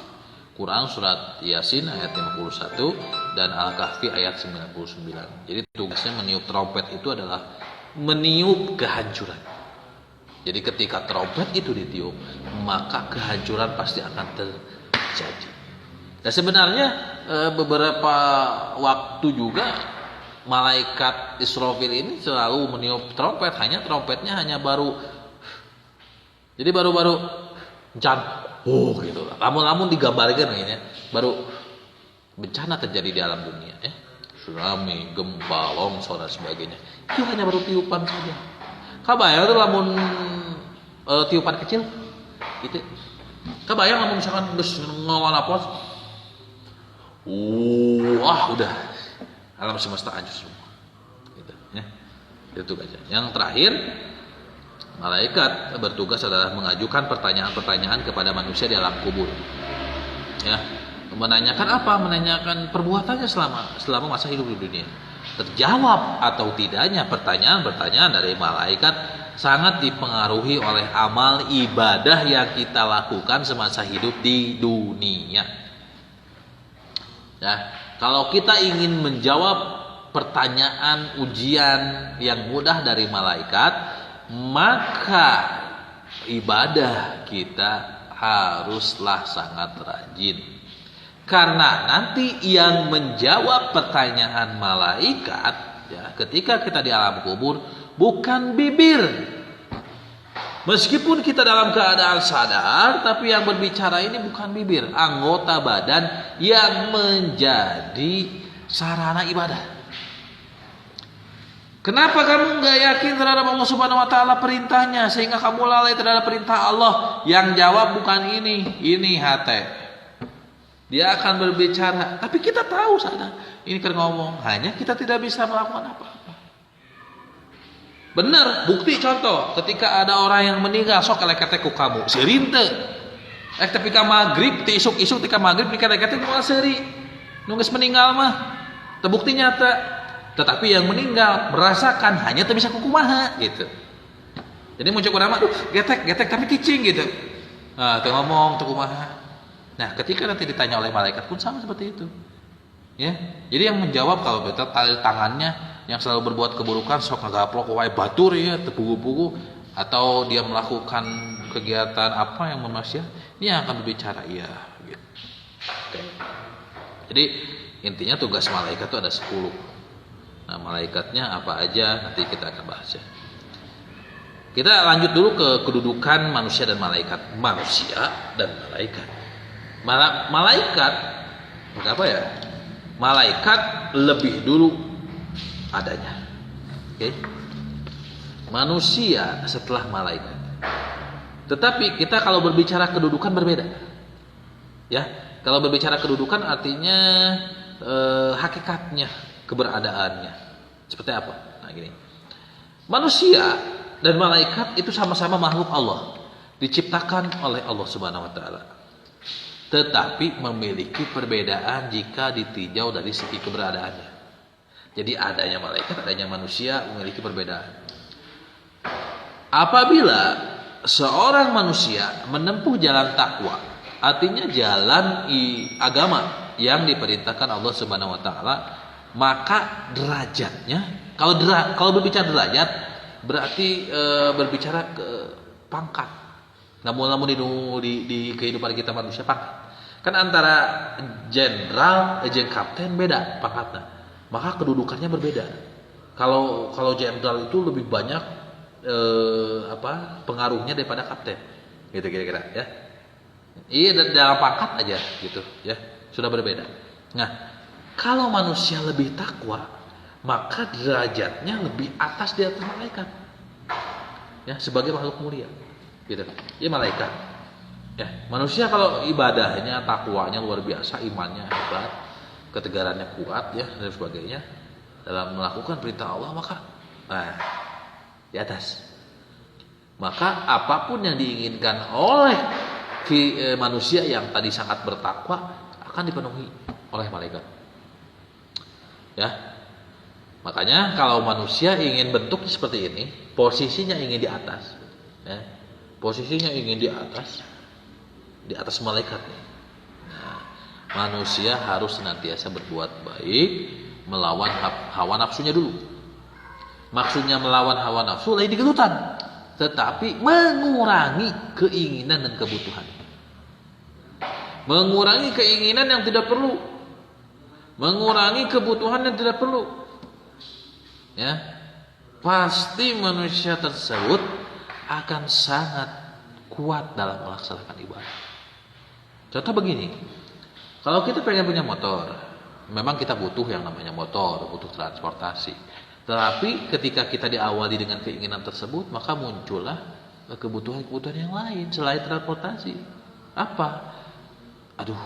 Quran surat Yasin ayat 51 dan Al-Kahfi ayat 99. Jadi tugasnya meniup trompet itu adalah meniup kehancuran. Jadi ketika trompet itu ditiup, maka kehancuran pasti akan terjadi. Dan sebenarnya beberapa waktu juga malaikat Israfil ini selalu meniup trompet, trompetnya hanya baru, jadi baru bencana, gitu. Lamun digambarkan ini, baru bencana terjadi di alam dunia, ya. Tsunami, gempa, longsor dan sebagainya. Itu hanya baru tiupan saja. Kabayang itu lamun tiupan kecil, gitu. Kabayang lamun misalkan ngelawan apa? Wah, udah alam semesta hancur semua. Gitu, ya. Itu aja. Yang terakhir, malaikat bertugas adalah mengajukan pertanyaan-pertanyaan kepada manusia di alam kubur. Ya, menanyakan apa? Menanyakan perbuatannya selama masa hidup di dunia. Terjawab atau tidaknya pertanyaan-pertanyaan dari malaikat sangat dipengaruhi oleh amal ibadah yang kita lakukan semasa hidup di dunia. Ya, kalau kita ingin menjawab pertanyaan ujian yang mudah dari malaikat, maka ibadah kita haruslah sangat rajin. Karena nanti yang menjawab pertanyaan malaikat, ya, ketika kita di alam kubur, bukan bibir. Meskipun kita dalam keadaan sadar, tapi yang berbicara ini bukan bibir, anggota badan yang menjadi sarana ibadah. Kenapa kamu nggak yakin terhadap Allah Subhanahu Wa Taala perintahnya, sehingga kamu lalai terhadap perintah Allah? Yang jawab bukan ini hati. Dia akan berbicara, tapi kita tahu sadar ini kan ngomong, hanya kita tidak bisa melakukan apa-apa. Benar, bukti contoh, ketika ada orang yang meninggal, sok keleketnya ku kamu, serinte. Tapi ka maghrib, isuk-isuk tika maghrib, keleketnya ku seri. Nunggu meninggal mah, terbukti nyata. Tetapi yang meninggal merasakan hanya tak bisa kukumaha gitu. Jadi muncul nama, getek tapi kicing gitu. Nah, tuh ngomong tuh kumaha. Nah, ketika nanti ditanya oleh malaikat pun sama seperti itu. Ya, jadi yang menjawab kalau betul tali tangannya yang selalu berbuat keburukan sok ngagaplok wae batur ya tepugu-pugu, atau dia melakukan kegiatan apa yang memaksiat, ini yang akan berbicara iya gitu. Oke. Jadi intinya tugas malaikat itu ada 10. Nah, malaikatnya apa aja nanti kita akan bahas ya. Kita lanjut dulu ke kedudukan manusia dan malaikat. Manusia dan malaikat. Malaikat apa ya? Malaikat lebih dulu adanya. Oke. Manusia setelah malaikat. Tetapi kita kalau berbicara kedudukan berbeda. Ya, kalau berbicara kedudukan artinya hakikatnya, keberadaannya. Seperti apa? Nah, gini. Manusia dan malaikat itu sama-sama makhluk Allah, diciptakan oleh Allah Subhanahu wa taala. Tetapi memiliki perbedaan jika ditinjau dari segi keberadaannya. Jadi adanya malaikat, adanya manusia memiliki perbedaan. Apabila seorang manusia menempuh jalan takwa, artinya jalan agama yang diperintahkan Allah Subhanahu wa taala, maka derajatnya, kalau berbicara derajat berarti berbicara ke pangkat. Namun di kehidupan kita manusia pangkat. Kan antara jenderal jeung kapten beda pangkatnya. Maka kedudukannya berbeda. Kalau jenderal itu lebih banyak pengaruhnya daripada kapten. Gitu kira-kira ya. Iya, dalam pangkat aja gitu ya. Sudah berbeda. Nah, kalau manusia lebih takwa, maka derajatnya lebih atas di atas malaikat. Ya, sebagai makhluk mulia. Gitu. Ya, malaikat. Ya, manusia kalau ibadahnya, takwanya luar biasa, imannya hebat, ketegarannya kuat ya dan sebagainya dalam melakukan perintah Allah, maka di atas. Maka apapun yang diinginkan oleh manusia yang tadi sangat bertakwa akan dipenuhi oleh malaikat. Ya. Makanya kalau manusia ingin bentuk seperti ini, posisinya ingin di atas. Ya. Posisinya ingin di atas malaikat. Nah, manusia harus senantiasa berbuat baik, melawan hawa nafsunya dulu. Maksudnya melawan hawa nafsu lain digelutan, tetapi mengurangi keinginan dan kebutuhan. mengurangi keinginan yang tidak perlu, mengurangi kebutuhan yang tidak perlu. Ya, pasti manusia tersebut akan sangat kuat dalam melaksanakan ibadah. Contoh begini, kalau kita pengen punya motor, memang kita butuh yang namanya motor, butuh transportasi. Tetapi ketika kita diawali dengan keinginan tersebut, maka muncullah kebutuhan-kebutuhan yang lain selain transportasi. Apa? Aduh,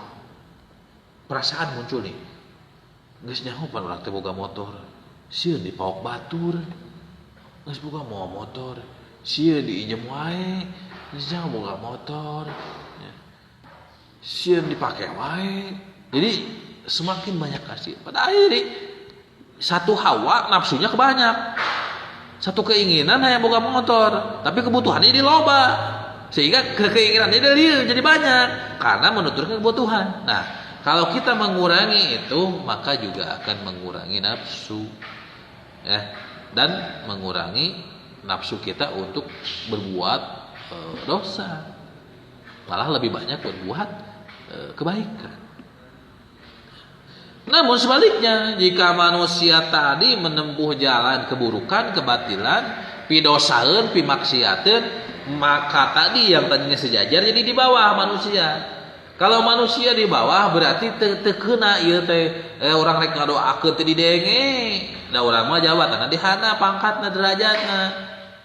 perasaan muncul nih. Geus nyaho pan urang teh boga motor. Sieun di paok batur. Geus boga motor. Sieun di ijem wae. Geus nyaho boga motor. Sieun dipake wae. Jadi semakin banyak kasih. Pada akhirnya satu hawa nafsunya kebanyak. Satu keinginan hanya boga motor, tapi kebutuhannya jadi loba. Sehingga keinginannya jadi banyak karena menuturkan kebutuhan. Nah, kalau kita mengurangi itu, maka juga akan mengurangi nafsu. Ya, dan mengurangi nafsu kita untuk berbuat dosa. Malah lebih banyak berbuat kebaikan. Namun sebaliknya, jika manusia tadi menempuh jalan keburukan, kebatilan, pidosaeun, pimaksiateun, maka tadi yang tadinya sejajar jadi di bawah manusia. Kalau manusia di bawah berarti teu keuna ieu teh urang rek ngadoakeun teh didenge. Da urang mah jabatanna dihana, pangkatna, derajatna.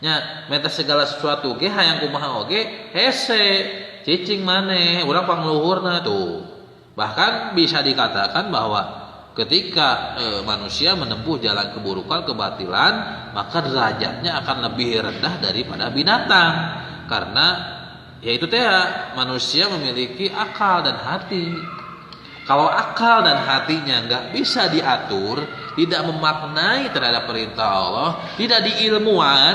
Nya, meta segala sesuatu ge hayang kumaha oge hese, cicing maneh, urang pangluhurna tuh. Bahkan bisa dikatakan bahwa ketika manusia menempuh jalan keburukan, kebatilan, maka derajatnya akan lebih rendah daripada binatang. Karena yaitu teh manusia memiliki akal dan hati. Kalau akal dan hatinya nggak bisa diatur, tidak memaknai terhadap perintah Allah, tidak diilmuan,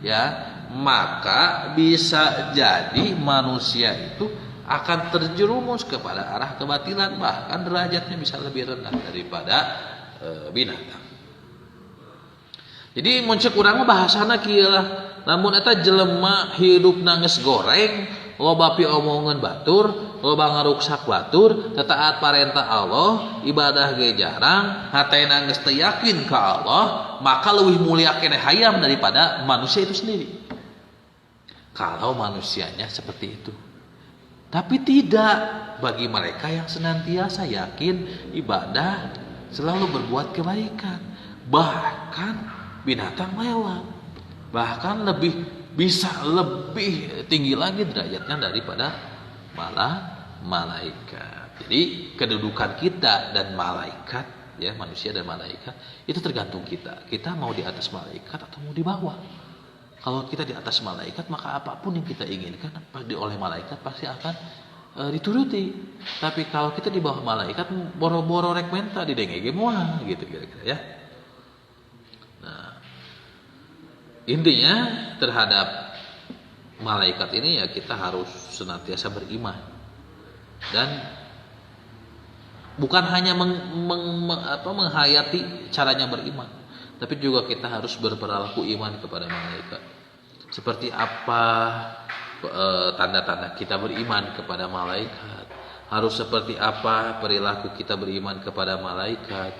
ya, maka bisa jadi manusia itu akan terjerumus kepada arah kebatilan, bahkan derajatnya bisa lebih rendah daripada binatang. Jadi muncul urang mah bahasana kieu lah, lamun eta jelema hidupna geus goreng, loba piomongan batur, loba ngaruksak batur, teu taat parentah Allah, ibadah ge jarang, hatena geus teu yakin ka Allah, maka leuwih mulia keneh hayam daripada manusia itu sendiri. Kalau manusianya seperti itu. Tapi tidak bagi mereka yang senantiasa yakin ibadah, selalu berbuat kebaikan. Bahkan binatang lewat. Bahkan bisa lebih tinggi lagi derajatnya daripada malaikat. Jadi kedudukan kita dan malaikat, ya, manusia dan malaikat itu tergantung kita. Kita mau di atas malaikat atau mau di bawah. Kalau kita di atas malaikat, maka apapun yang kita inginkan oleh malaikat pasti akan dituruti. Tapi kalau kita di bawah malaikat, boro-boro rek menta didengege moal gitu kira-kira ya. Nah, intinya terhadap malaikat ini ya kita harus senantiasa beriman. Dan bukan hanya menghayati caranya beriman, tapi juga kita harus berperilaku iman kepada malaikat. Seperti apa tanda-tanda kita beriman kepada malaikat? Harus seperti apa perilaku kita beriman kepada malaikat?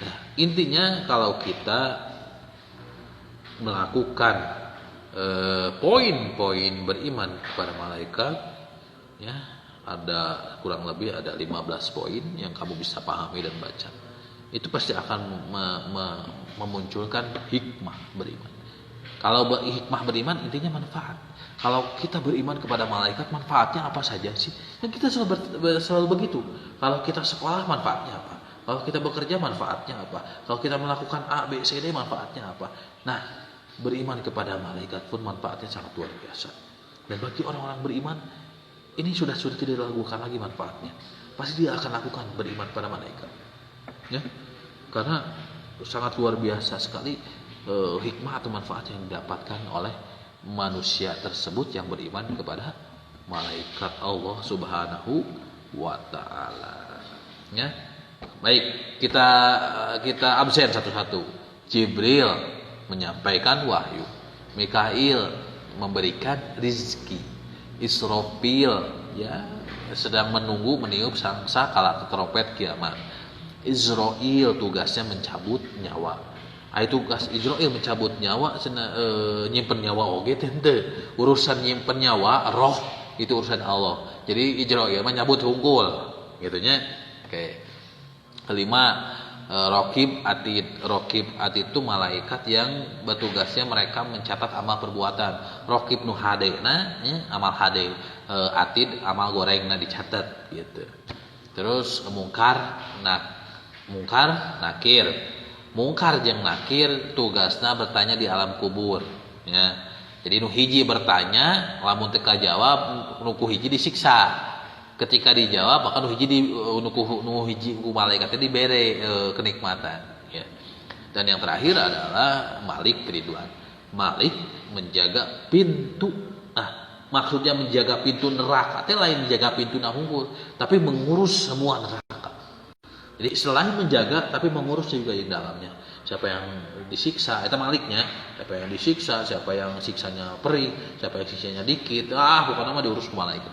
Nah, intinya kalau kita melakukan poin-poin beriman kepada malaikat, ya, ada kurang lebih ada 15 poin yang kamu bisa pahami dan baca. Itu pasti akan memunculkan hikmah beriman. Kalau hikmah beriman intinya manfaat. Kalau kita beriman kepada malaikat, manfaatnya apa saja sih? Dan kita selalu begitu. Kalau kita sekolah, manfaatnya apa? Kalau kita bekerja, manfaatnya apa? Kalau kita melakukan A, B, C, D, manfaatnya apa? Nah, beriman kepada malaikat pun manfaatnya sangat luar biasa. Dan bagi orang-orang beriman, ini sudah tidak dilakukan lagi manfaatnya. Pasti dia akan lakukan beriman pada malaikat. Ya, karena sangat luar biasa sekali hikmah atau manfaat yang didapatkan oleh manusia tersebut yang beriman kepada malaikat Allah Subhanahu wa taala. Ya. Baik, kita absen satu-satu. Jibril menyampaikan wahyu, Mikail memberikan rizki, Israfil ya sedang menunggu meniup sangsa kala trompet kiamat. Israil tugasnya mencabut nyawa. Tugas Israil mencabut nyawa, nyimpen nyawa oge tente. Urusan nyimpen nyawa, roh itu urusan Allah. Jadi Israil mah nyabut hungkul, gitunya. Oke. Kelima, Rokib Atid itu malaikat yang bertugasnya mereka mencatat amal perbuatan. Rokib nu hadena ya, amal hade, Atid amal gorengna dicatat gitu. Terus mungkar nakir. Mungkar jeung nakir tugasna bertanya di alam kubur ya. Jadi nu hiji bertanya, lamun teu kajawab nu ku hiji disiksa. Ketika dijawab maka nu hiji ku malaikatnya dibere kenikmatan ya. Dan yang terakhir adalah Malik Ridwan. Malik menjaga pintu. Nah, maksudnya menjaga pintu neraka teh lain menjaga pintu nahungkul, tapi mengurus semua neraka. Jadi selain menjaga tapi mengurus juga di dalamnya. Siapa yang disiksa eta maliknya, siapa yang disiksa, siapa yang siksanya perih, siapa yang siksanya dikit, bukan nama diurus ke malaikat.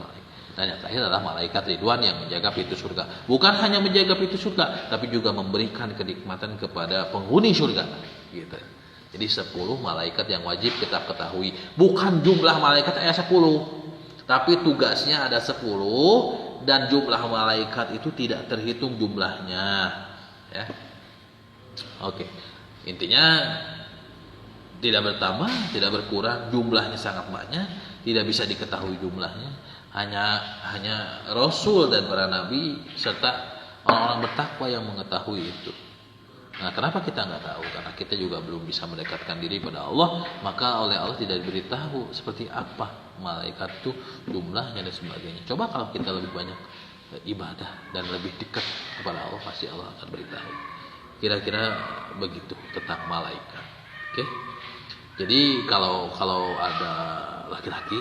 Dan yang terakhir adalah malaikat Ridwan yang menjaga pintu surga. Bukan hanya menjaga pintu surga, tapi juga memberikan kenikmatan kepada penghuni surga. Gitu. Jadi 10 malaikat yang wajib kita ketahui. Bukan jumlah malaikat 10, tapi tugasnya ada 10 dan jumlah malaikat itu tidak terhitung jumlahnya. Ya. Oke. Intinya tidak bertambah, tidak berkurang, jumlahnya sangat banyak, tidak bisa diketahui jumlahnya. Hanya Rasul dan para Nabi serta orang-orang bertakwa yang mengetahui itu. Nah, kenapa kita nggak tahu? Karena kita juga belum bisa mendekatkan diri pada Allah, maka oleh Allah tidak diberitahu seperti apa malaikat itu jumlahnya dan sebagainya. Coba kalau kita lebih banyak ibadah dan lebih dekat kepada Allah, pasti Allah akan beritahu. Kira-kira begitu tentang malaikat. Oke? Jadi kalau ada laki-laki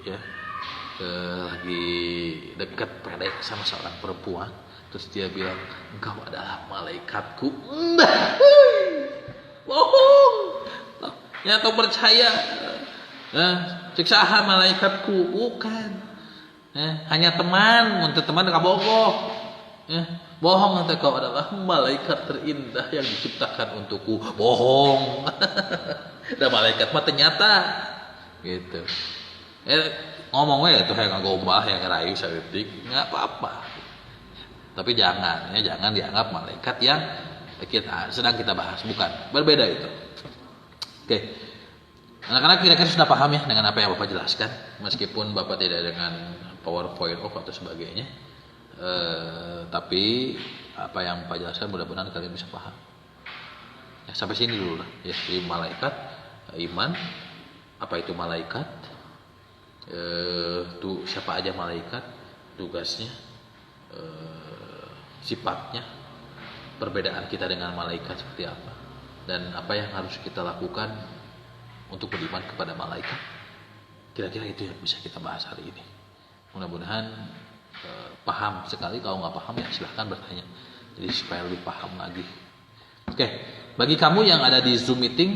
ya lagi dekat pedek sama seorang perempuan, terus dia bilang engkau adalah malaikatku, bohong, ya atau percaya, siksaha malaikatku, bukan, hanya teman, untuk teman kabogoh, bohong, nanti kau adalah malaikat terindah yang diciptakan untukku, bohong, dan malaikat mah ternyata, gitu. Ngomong we tuh kayak ngagombal yang ngerayu saeutik enggak apa-apa. Tapi jangan dianggap malaikat yang sedang kita bahas, bukan. Berbeda itu. Oke. Anak-anak kira-kira sudah paham ya dengan apa yang Bapak jelaskan, meskipun Bapak tidak dengan PowerPoint atau sebagainya. Tapi apa yang Bapak jelaskan mudah-mudahan kalian bisa paham. Ya, sampai sini dulu lah ya. Jadi malaikat, iman, apa itu malaikat? Siapa aja malaikat, tugasnya, sifatnya, perbedaan kita dengan malaikat seperti apa, dan apa yang harus kita lakukan untuk beriman kepada malaikat. Kira-kira itu yang bisa kita bahas hari ini. Mudah-mudahan paham sekali. Kalau nggak paham ya silahkan bertanya, jadi supaya lebih paham lagi. Oke, bagi kamu yang ada di Zoom meeting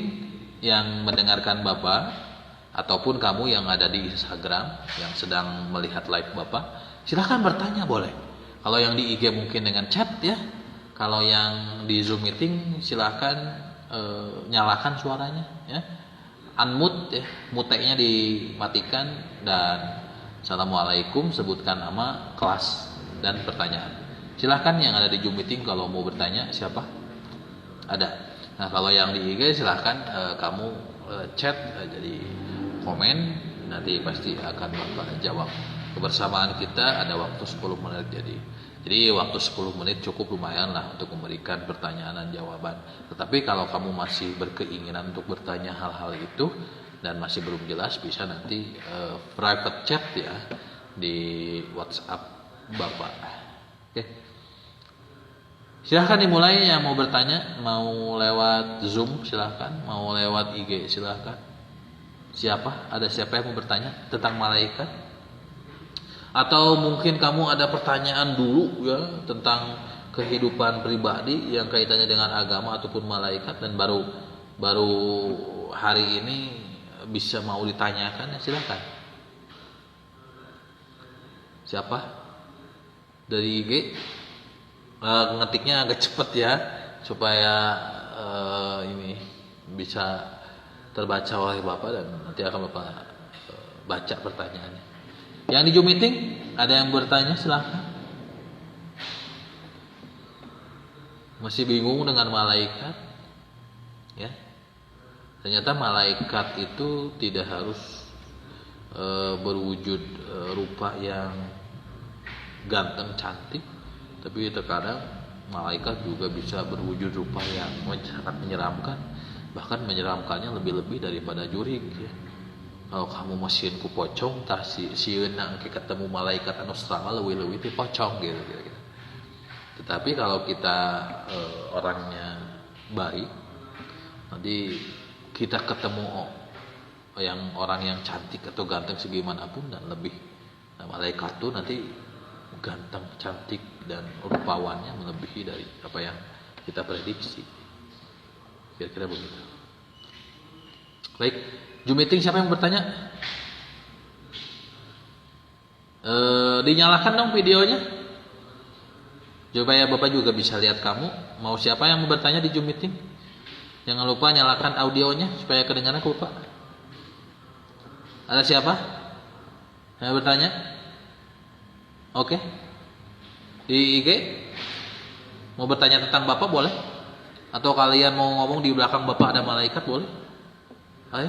yang mendengarkan Bapak, ataupun kamu yang ada di Instagram yang sedang melihat live Bapak, silahkan bertanya boleh. Kalau yang di IG mungkin dengan chat ya. Kalau yang di Zoom meeting silahkan nyalakan suaranya ya. Unmute ya, mute-nya dimatikan, dan Assalamualaikum, sebutkan nama, kelas, dan pertanyaan. Silahkan yang ada di Zoom meeting kalau mau bertanya, siapa? Ada. Nah, kalau yang di IG silahkan kamu chat, jadi komen, nanti pasti akan Bapak jawab. Kebersamaan kita ada waktu 10 menit, jadi waktu 10 menit cukup lumayan lah untuk memberikan pertanyaan dan jawaban. Tetapi kalau kamu masih berkeinginan untuk bertanya hal-hal itu dan masih belum jelas, bisa nanti private chat ya di WhatsApp Bapak. Oke. Silahkan dimulai yang mau bertanya, mau lewat Zoom silahkan, mau lewat IG silahkan. Siapa? Ada siapa yang mau bertanya tentang malaikat? Atau mungkin kamu ada pertanyaan dulu ya tentang kehidupan pribadi yang kaitannya dengan agama ataupun malaikat, dan baru hari ini bisa mau ditanyakan, ya silakan. Siapa? dari IG. Ngetiknya agak cepet ya supaya ini bisa terbaca oleh Bapak dan nanti akan Bapak baca pertanyaannya. Yang di Zoom meeting ada yang bertanya, silahkan. Masih bingung dengan malaikat? Ya. Ternyata malaikat itu tidak harus berwujud rupa yang ganteng cantik, tapi terkadang malaikat juga bisa berwujud rupa yang sangat menyeramkan, bahkan menyeramkannya lebih-lebih daripada jurig ya. Kalau kamu masihin ku pocong tah sieun ketemu malaikat anu strama leuwih-leuwih teh pocong gitu. Tetapi kalau kita orangnya baik, nanti kita ketemu yang orang yang cantik atau ganteng segimanapun dan lebih. Nah, malaikat tuh nanti ganteng, cantik dan rupawannya melebihi dari apa yang kita prediksi. Kira-kira begitu. Baik, Zoom meeting siapa yang bertanya? Dinyalakan dong videonya. Supaya Bapak juga bisa lihat kamu. Mau siapa yang mau bertanya di Zoom meeting? Jangan lupa nyalakan audionya supaya kedengaran ke Bapak. Ada siapa yang bertanya? Oke. Di IG mau bertanya tentang Bapak boleh? Atau kalian mau ngomong di belakang Bapak ada malaikat boleh? Ayo.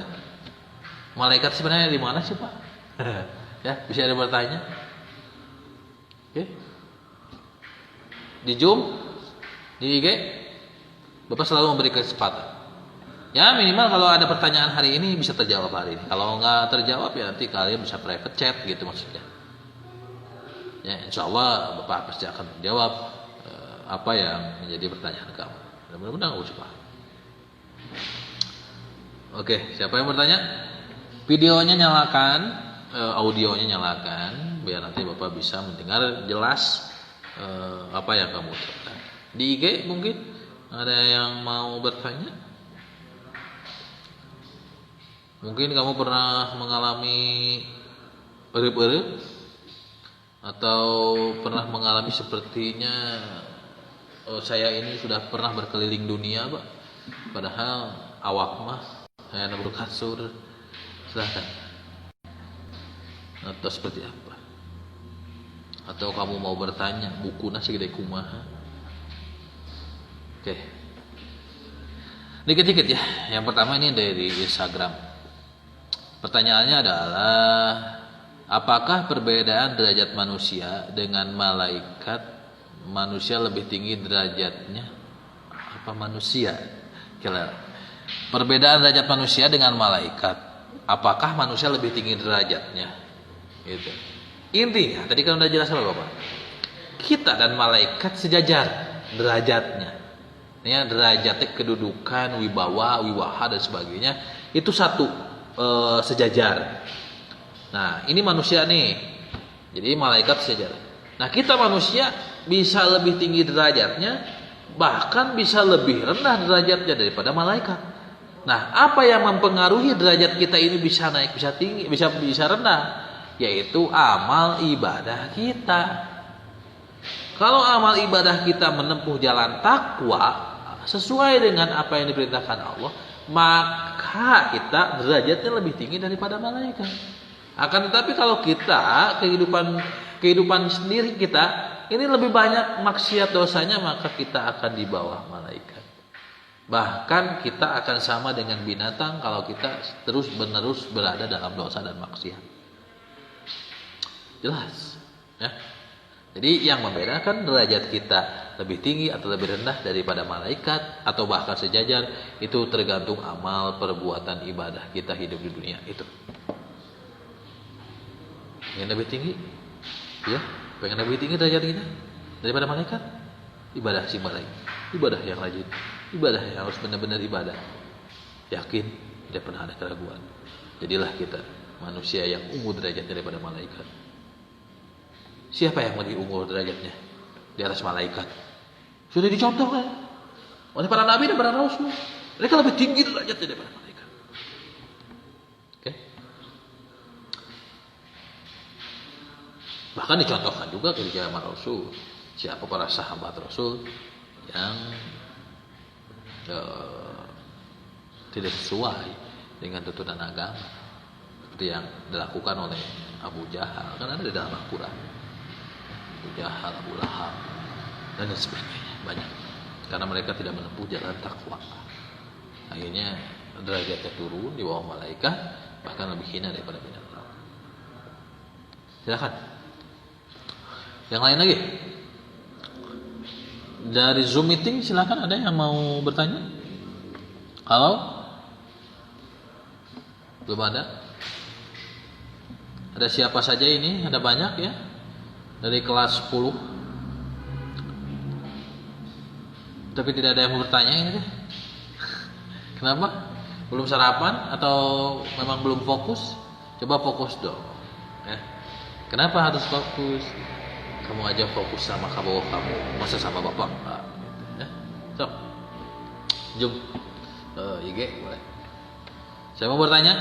Malaikat sebenarnya di mana sih Pak? Ya, bisa ada bertanya. Oke. Di Zoom, di IG, Bapak selalu memberi kesempatan. Ya minimal kalau ada pertanyaan hari ini bisa terjawab hari ini. Kalau nggak terjawab ya nanti kalian bisa private chat gitu maksudnya. Ya insya Allah Bapak pasti akan menjawab apa yang menjadi pertanyaan kamu. Mudah-mudahan aku paham. Oke, siapa yang bertanya? Videonya nyalakan, audionya nyalakan, biar nanti Bapak bisa mendengar jelas apa yang kamu ucapkan. Di IG mungkin ada yang mau bertanya? Mungkin kamu pernah mengalami erep-erep atau pernah mengalami sepertinya saya ini sudah pernah berkeliling dunia, Pak. Padahal awak mah saya berkasur. Silahkan. Atau seperti apa? Atau kamu mau bertanya buku nasi gede kumaha? Oke. Dikit-dikit ya. Yang pertama ini dari Instagram. Pertanyaannya adalah apakah perbedaan derajat manusia dengan malaikat? Manusia lebih tinggi derajatnya apa manusia? Kira perbedaan derajat manusia dengan malaikat. Apakah manusia lebih tinggi derajatnya? Gitu. Intinya tadi kan udah jelas apa Bapak? Kita dan malaikat sejajar derajatnya. Ini derajatnya kedudukan, wibawa, wiwaha dan sebagainya itu satu sejajar. Nah, ini manusia nih. Jadi malaikat sejajar. Nah, kita manusia bisa lebih tinggi derajatnya, bahkan bisa lebih rendah derajatnya daripada malaikat. Nah, apa yang mempengaruhi derajat kita ini bisa naik, bisa tinggi, bisa rendah? Yaitu amal ibadah kita. Kalau amal ibadah kita menempuh jalan takwa sesuai dengan apa yang diperintahkan Allah, maka kita derajatnya lebih tinggi daripada malaikat. Akan tetapi kalau kita kehidupan sendiri kita ini lebih banyak maksiat dosanya, maka kita akan di bawah malaikat. Bahkan kita akan sama dengan binatang kalau kita terus-menerus berada dalam dosa dan maksiat. Jelas, ya. Jadi yang membedakan derajat kita lebih tinggi atau lebih rendah daripada malaikat atau bahkan sejajar itu tergantung amal perbuatan ibadah kita hidup di dunia itu. Yang lebih tinggi, ya, pengen lebih tinggi derajat kita daripada malaikat, ibadah si malaikat, ibadah yang rajin, ibadah yang harus benar-benar ibadah. Yakin, tidak pernah ada keraguan. Jadilah kita manusia yang unggul derajatnya daripada malaikat. Siapa yang lebih unggul derajatnya di atas malaikat? Sudah dicontohkan oleh para nabi dan para rasul. Mereka lebih tinggi derajatnya daripada malaikat. Oke. Bahkan dicontohkan juga ke zaman Rasul, siapa para sahabat Rasul yang tidak sesuai dengan tuntunan agama, seperti yang dilakukan oleh Abu Jahal, kan ada di dalam Al-Quran. Abu Jahal, Abu Lahab, dan lain sebagainya, banyak. Karena mereka tidak menempuh jalan takwa, akhirnya derajatnya turun di bawah malaikat, bahkan lebih hina daripada binatang. Silakan. Yang lain lagi dari Zoom meeting, silakan, ada yang mau bertanya? Halo? Belum ada? Ada siapa saja ini? Ada banyak ya? Dari kelas 10. Tapi tidak ada yang mau bertanya ini deh. Kenapa? Belum sarapan atau memang belum fokus? Coba fokus dong. Ya. Kenapa harus fokus? Kamu aja fokus sama kamu, masa sama bapak enggak? Ya. So, jom IG boleh. Saya mau bertanya,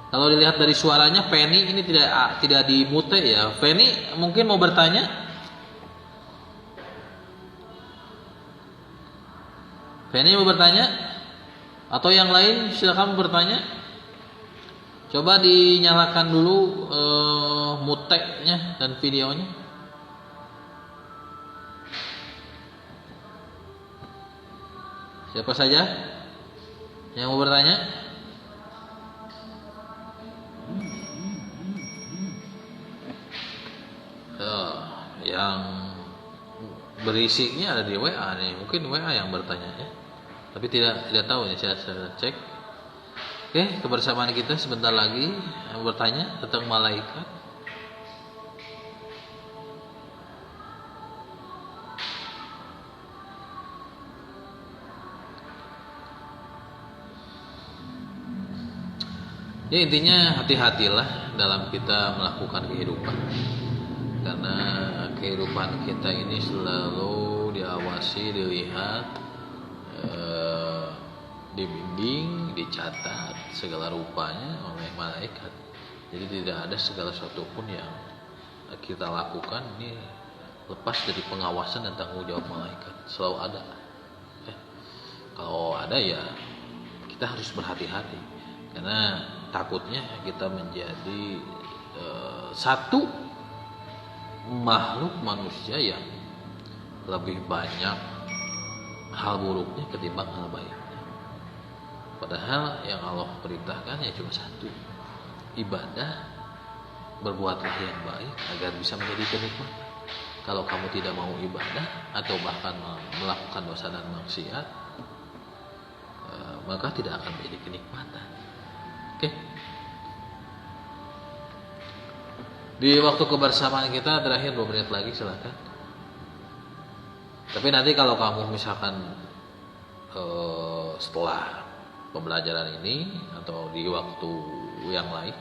kalau dilihat dari suaranya Penny ini tidak dimute ya. Penny mungkin mau bertanya? Penny mau bertanya? Atau yang lain silakan bertanya. Coba dinyalakan dulu mute-nya dan videonya. Siapa saja yang mau bertanya? Yang berisiknya ada di WA nih, mungkin WA yang bertanya ya. Tapi tidak tahu ya, saya cek. Oke, kebersamaan kita sebentar lagi yang bertanya tentang malaikat. Ya intinya hati-hatilah dalam kita melakukan kehidupan, karena kehidupan kita ini selalu diawasi, dilihat, dibimbing, dicatat segala rupanya oleh malaikat. Jadi tidak ada segala sesuatu pun yang kita lakukan ini lepas dari pengawasan dan tanggung jawab malaikat. Selalu ada. Kalau ada ya kita harus berhati-hati, karena takutnya kita menjadi satu makhluk manusia yang lebih banyak hal buruknya ketimbang hal baiknya. Padahal yang Allah perintahkan ya cuma satu, ibadah, berbuatlah yang baik agar bisa menjadi kenikmatan. Kalau kamu tidak mau ibadah atau bahkan melakukan dosa dan maksiat, maka tidak akan menjadi kenikmatan. Oke. Di waktu kebersamaan kita terakhir 2 menit lagi, silakan. Tapi nanti kalau kamu misalkan setelah pembelajaran ini atau di waktu yang lain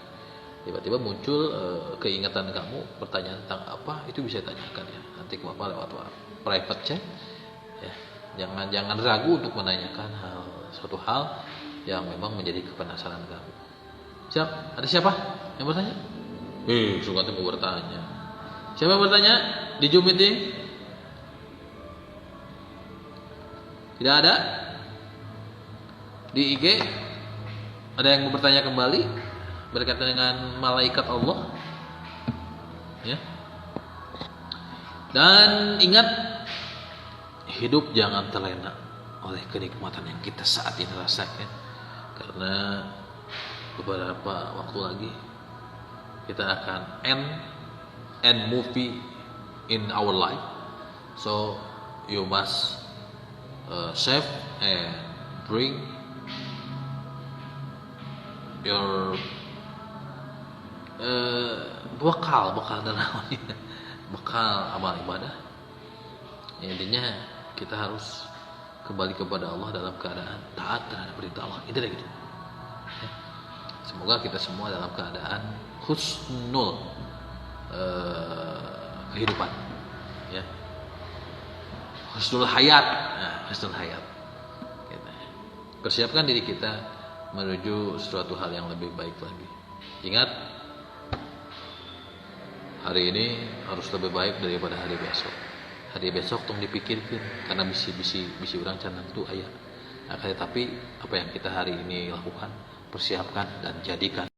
tiba-tiba muncul keingatan kamu pertanyaan tentang apa, itu bisa tanyakan ya. Nanti ke Bapak lewat private chat ya. Jangan ragu untuk menanyakan suatu hal yang memang menjadi kepenasaran kamu. Siap? Ada siapa yang bertanya? Suka mau bertanya. Siapa yang bertanya di Zoom meeting? Tidak ada? Di IG ada yang mau bertanya kembali berkaitan dengan malaikat Allah? Ya. Dan ingat, hidup jangan terlena oleh kenikmatan yang kita saat ini rasakan, karena beberapa waktu lagi kita akan end movie in our life. So you must save and bring your bekal amal ibadah. Intinya kita harus kembali kepada Allah dalam keadaan taat terhadap perintah Allah. Itu deh gitu. Semoga kita semua dalam keadaan husnul kehidupan, ya, husnul hayat, husnul hayat. Gitu. Persiapkan diri kita menuju suatu hal yang lebih baik lagi. Ingat, hari ini harus lebih baik daripada hari besok. Hari besok tong dipikirkan karena bisi urang can tentu aya. Nah, tapi apa yang kita hari ini lakukan, persiapkan dan jadikan